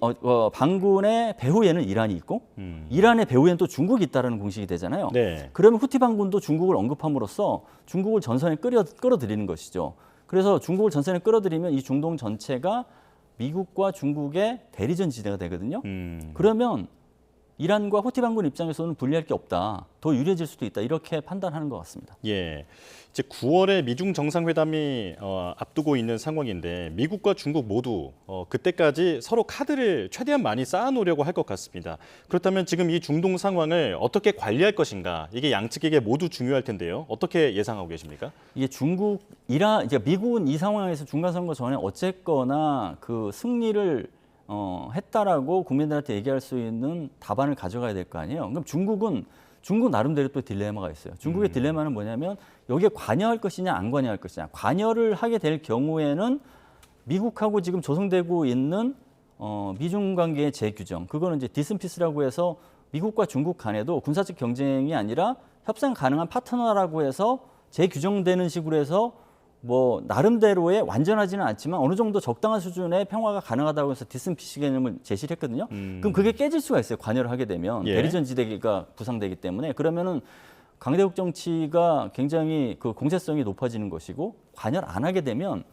반군의 배후에는 이란이 있고 이란의 배후에는 또 중국이 있다는 공식이 되잖아요. 그러면 후티 반군도 중국을 언급함으로써 중국을 전선에 끌어들이는 것이죠. 그래서 중국을 전선에 끌어들이면 이 중동 전체가 미국과 중국의 대리전 지대가 되거든요. 그러면 이란과 후티 반군 입장에서는 불리할 게 없다. 더 유리해질 수도 있다. 이렇게 판단하는 것 같습니다. 이제 9월에 미중 정상회담이 앞두고 있는 상황인데 미국과 중국 모두 그때까지 서로 카드를 최대한 많이 쌓아놓으려고 할 것 같습니다. 그렇다면 지금 이 중동 상황을 어떻게 관리할 것인가 이게 양측에게 모두 중요할 텐데요. 어떻게 예상하고 계십니까? 이게 중국, 이란, 이제 미국은 이 상황에서 중간선거 전에 어쨌거나 그 승리를 했다라고 국민들한테 얘기할 수 있는 답안을 가져가야 될 거 아니에요. 그럼 중국 나름대로 또 딜레마가 있어요. 중국의 딜레마는 뭐냐면 여기에 관여할 것이냐 안 관여할 것이냐. 관여를 하게 될 경우에는 미국하고 지금 조성되고 있는 미중 관계의 재규정. 그거는 이제 디슨피스라고 해서 미국과 중국 간에도 군사적 경쟁이 아니라 협상 가능한 파트너라고 해서 재규정되는 식으로 해서 뭐 나름대로의 완전하지는 않지만 어느 정도 적당한 수준의 평화가 가능하다고 해서 디스피시 개념을 제시를 했거든요. 그럼 그게 깨질 수가 있어요. 관여를 하게 되면 예. 대리전 지대가 부상되기 때문에 그러면은 강대국 정치가 굉장히 그 공세성이 높아지는 것이고 관여를 안 하게 되면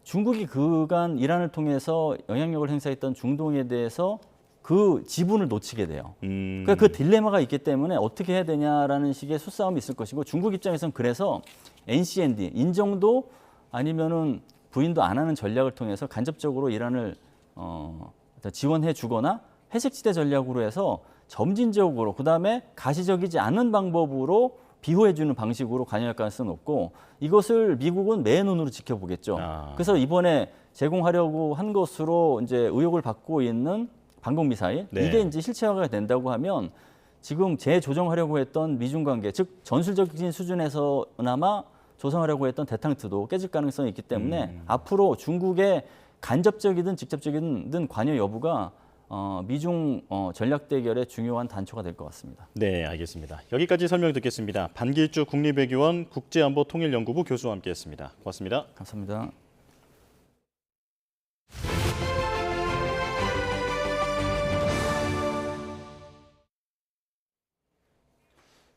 중국이 그간 이란을 통해서 영향력을 행사했던 중동에 대해서 그 지분을 놓치게 돼요. 그러니까 그 딜레마가 있기 때문에 어떻게 해야 되냐라는 식의 수싸움이 있을 것이고 중국 입장에서는 그래서 NCND 인정도 아니면은 부인도 안 하는 전략을 통해서 간접적으로 이란을 지원해 주거나 회색지대 전략으로 해서 점진적으로 그다음에 가시적이지 않은 방법으로 비호해 주는 방식으로 관여할 가능성이 높고 이것을 미국은 매 눈으로 지켜보겠죠. 그래서 이번에 제공하려고 한 것으로 이제 의혹을 받고 있는 방공 미사일 네. 이게 이제 실체화가 된다고 하면 지금 재조정하려고 했던 미중 관계 즉 전술적인 수준에서나마 조성하려고 했던 대탕트도 깨질 가능성이 있기 때문에 앞으로 중국의 간접적이든 직접적이든 관여 여부가 미중 전략 대결의 중요한 단초가 될 것 같습니다. 네, 알겠습니다. 여기까지 설명 듣겠습니다. 반길주 국립외교원 국제안보통일연구부 교수와 함께했습니다. 고맙습니다. 감사합니다.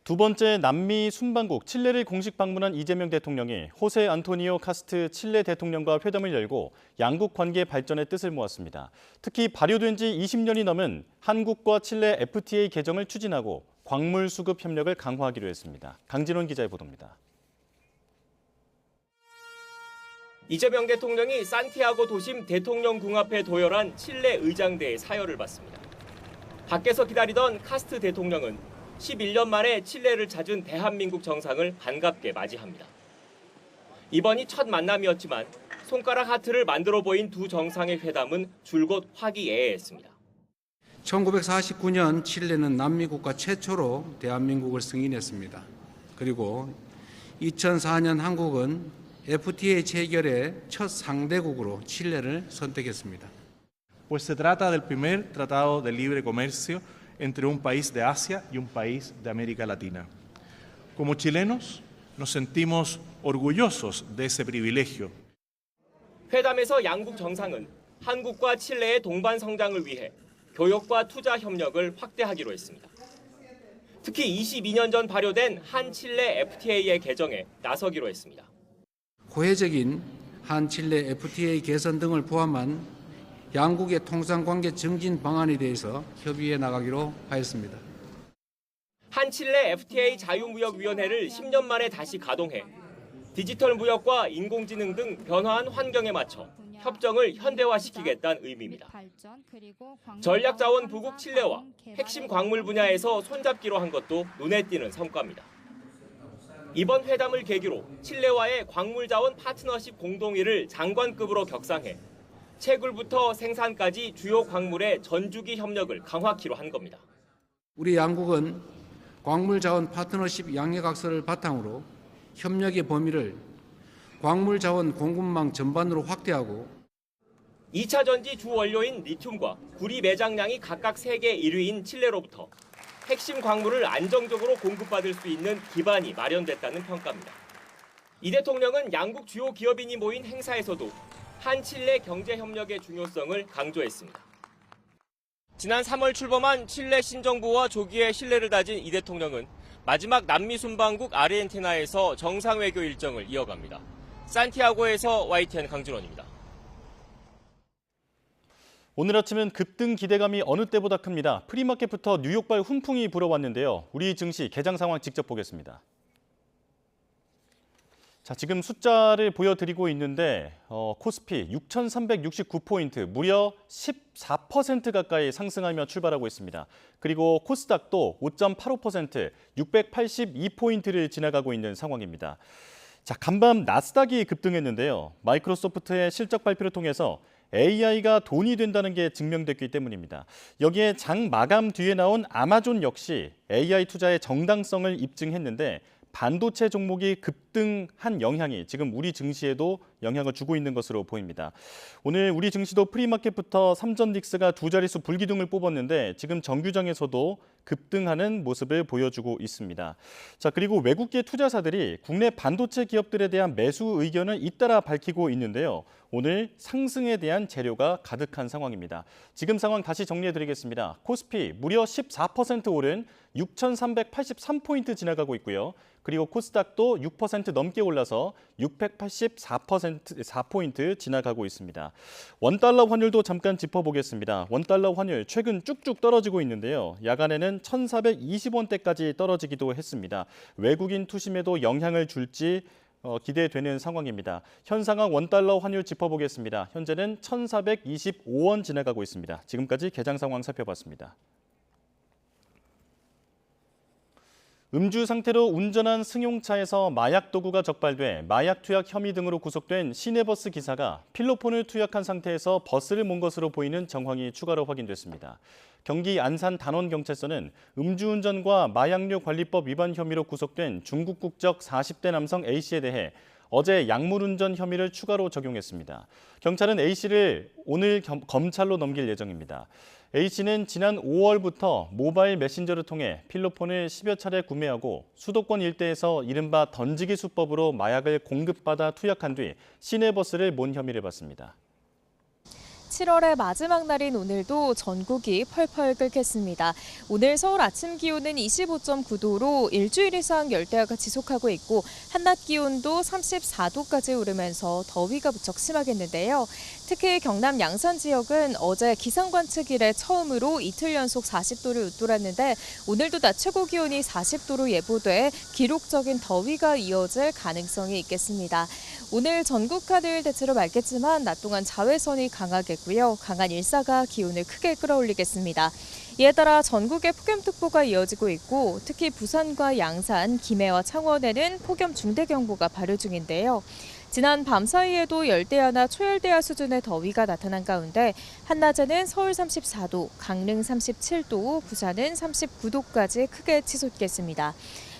두 번째 남미 순방국 칠레를 공식 방문한 이재명 대통령이 호세 안토니오 카스트 칠레 대통령과 회담을 열고 양국 관계 발전의 뜻을 모았습니다. 특히 발효된 지 20년이 넘은 한국과 칠레 FTA 개정을 추진하고 광물 수급 협력을 강화하기로 했습니다. 강진원 기자의 보도입니다. 이재명 대통령이 산티아고 도심 대통령궁 앞에 도열한 칠레 의장대의 사열을 받습니다. 밖에서 기다리던 카스트 대통령은 11년 만에 칠레를 찾은 대한민국 정상을 반갑게 맞이합니다. 이번이 첫 만남이었지만 손가락 하트를 만들어 보인 두 정상의 회담은 줄곧 화기애애했습니다. 1949년 칠레는 남미 국가 최초로 대한민국을 승인했습니다. 그리고 2004년 한국은 FTA 체결의 첫 상대국으로 칠레를 선택했습니다. Pues se trata del primer tratado de libre comercio entre un país de Asia y un país de América Latina. Como chilenos, nos sentimos orgullosos de ese privilegio. 회담에서 양국 정상은 한국과 칠레의 동반 성장을 위해 교역과 투자 협력을 확대하기로 했습니다. 특히 22년 전 발효된 한 칠레 FTA의 개정에 나서기로 했습니다. 고해적인 한 칠레 FTA 개선 등을 포함한 양국의 통상관계 증진 방안에 대해서 협의해 나가기로 하였습니다. 한 칠레 FTA 자유무역위원회를 10년 만에 다시 가동해 디지털 무역과 인공지능 등 변화한 환경에 맞춰 협정을 현대화시키겠다는 의미입니다. 전략자원 부국 칠레와 핵심 광물 분야에서 손잡기로 한 것도 눈에 띄는 성과입니다. 이번 회담을 계기로 칠레와의 광물자원 파트너십 공동의를 장관급으로 격상해 채굴부터 생산까지 주요 광물의 전주기 협력을 강화키로 한 겁니다. 우리 양국은 광물자원 파트너십 양해각서를 바탕으로 협력의 범위를 광물자원 공급망 전반으로 확대하고 2차 전지 주 원료인 리튬과 구리 매장량이 각각 세계 1위인 칠레로부터 핵심 광물을 안정적으로 공급받을 수 있는 기반이 마련됐다는 평가입니다. 이 대통령은 양국 주요 기업인이 모인 행사에서도 한 칠레 경제협력의 중요성을 강조했습니다. 지난 3월 출범한 칠레 신정부와 조기에 신뢰를 다진 이 대통령은 마지막 남미 순방국 아르헨티나에서 정상외교 일정을 이어갑니다. 산티아고에서 YTN 강진원입니다. 오늘 아침은 급등 기대감이 어느 때보다 큽니다. 프리마켓부터 뉴욕발 훈풍이 불어왔는데요. 우리 증시 개장 상황 직접 보겠습니다. 자, 지금 숫자를 보여드리고 있는데 코스피 6,369포인트, 무려 14% 가까이 상승하며 출발하고 있습니다. 그리고 코스닥도 5.85%, 682포인트를 지나가고 있는 상황입니다. 자, 간밤 나스닥이 급등했는데요. 마이크로소프트의 실적 발표를 통해서 AI가 돈이 된다는 게 증명됐기 때문입니다. 여기에 장 마감 뒤에 나온 아마존 역시 AI 투자의 정당성을 입증했는데 반도체 종목이 급등한 영향이 지금 우리 증시에도 영향을 주고 있는 것으로 보입니다. 오늘 우리 증시도 프리마켓부터 삼전 닉스가 두 자릿수 불기둥을 뽑았는데 지금 정규장에서도 급등하는 모습을 보여주고 있습니다. 자, 그리고 외국계 투자사들이 국내 반도체 기업들에 대한 매수 의견을 잇따라 밝히고 있는데요. 오늘 상승에 대한 재료가 가득한 상황입니다. 지금 상황 다시 정리해드리겠습니다. 코스피 무려 14% 오른 6,383포인트 지나가고 있고요. 그리고 코스닥도 6% 넘게 올라서 684포인트 지나가고 있습니다. 원달러 환율도 잠깐 짚어보겠습니다. 원달러 환율 최근 쭉쭉 떨어지고 있는데요. 야간에는 1,420원대까지 떨어지기도 했습니다. 외국인 투심에도 영향을 줄지 기대되는 상황입니다. 현 상황 원달러 환율 짚어보겠습니다. 현재는 1,425원 지나가고 있습니다. 지금까지 개장 상황 살펴봤습니다. 음주 상태로 운전한 승용차에서 마약 도구가 적발돼 마약 투약 혐의 등으로 구속된 시내버스 기사가 필로폰을 투약한 상태에서 버스를 몬 것으로 보이는 정황이 추가로 확인됐습니다. 경기 안산 단원경찰서는 음주운전과 마약류 관리법 위반 혐의로 구속된 중국 국적 40대 남성 A씨에 대해 어제 약물운전 혐의를 추가로 적용했습니다. 경찰은 A씨를 오늘 검찰로 넘길 예정입니다. A씨는 지난 5월부터 모바일 메신저를 통해 필로폰을 10여 차례 구매하고 수도권 일대에서 이른바 던지기 수법으로 마약을 공급받아 투약한 뒤 시내버스를 몬 혐의를 받습니다. 7월의 마지막 날인 오늘도 전국이 펄펄 끓겠습니다. 오늘 서울 아침 기온은 25.9도로 일주일 이상 열대야가 지속하고 있고 한낮 기온도 34도까지 오르면서 더위가 무척 심하겠는데요. 특히 경남 양산 지역은 어제 기상 관측 이래 처음으로 이틀 연속 40도를 웃돌았는데 오늘도 낮 최고 기온이 40도로 예보돼 기록적인 더위가 이어질 가능성이 있겠습니다. 오늘 전국 하늘 대체로 맑겠지만 낮 동안 자외선이 강하겠고요. 강한 일사가 기온을 크게 끌어올리겠습니다. 이에 따라 전국에 폭염특보가 이어지고 있고 특히 부산과 양산, 김해와 창원에는 폭염 중대경보가 발효 중인데요. 지난 밤 사이에도 열대야나 초열대야 수준의 더위가 나타난 가운데 한낮에는 서울 34도, 강릉 37도, 부산은 39도까지 크게 치솟겠습니다.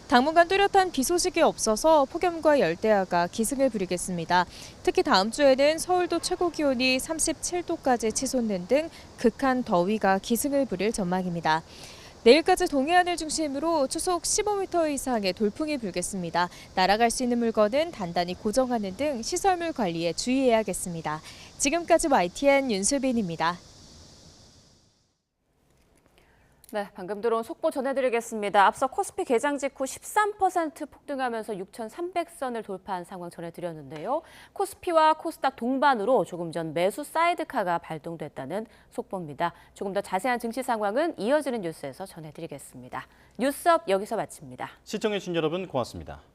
당분간 뚜렷한 비 소식이 없어서 폭염과 열대야가 기승을 부리겠습니다. 특히 다음 주에는 서울도 최고 기온이 37도까지 치솟는 등 극한 더위가 기승을 부릴 전망입니다. 내일까지 동해안을 중심으로 초속 15m 이상의 돌풍이 불겠습니다. 날아갈 수 있는 물건은 단단히 고정하는 등 시설물 관리에 주의해야겠습니다. 지금까지 YTN 윤수빈입니다. 네, 방금 들어온 속보 전해드리겠습니다. 앞서 코스피 개장 직후 13% 폭등하면서 6,300선을 돌파한 상황 전해드렸는데요. 코스피와 코스닥 동반으로 조금 전 매수 사이드카가 발동됐다는 속보입니다. 조금 더 자세한 증시 상황은 이어지는 뉴스에서 전해드리겠습니다. 뉴스업 여기서 마칩니다. 시청해주신 여러분 고맙습니다.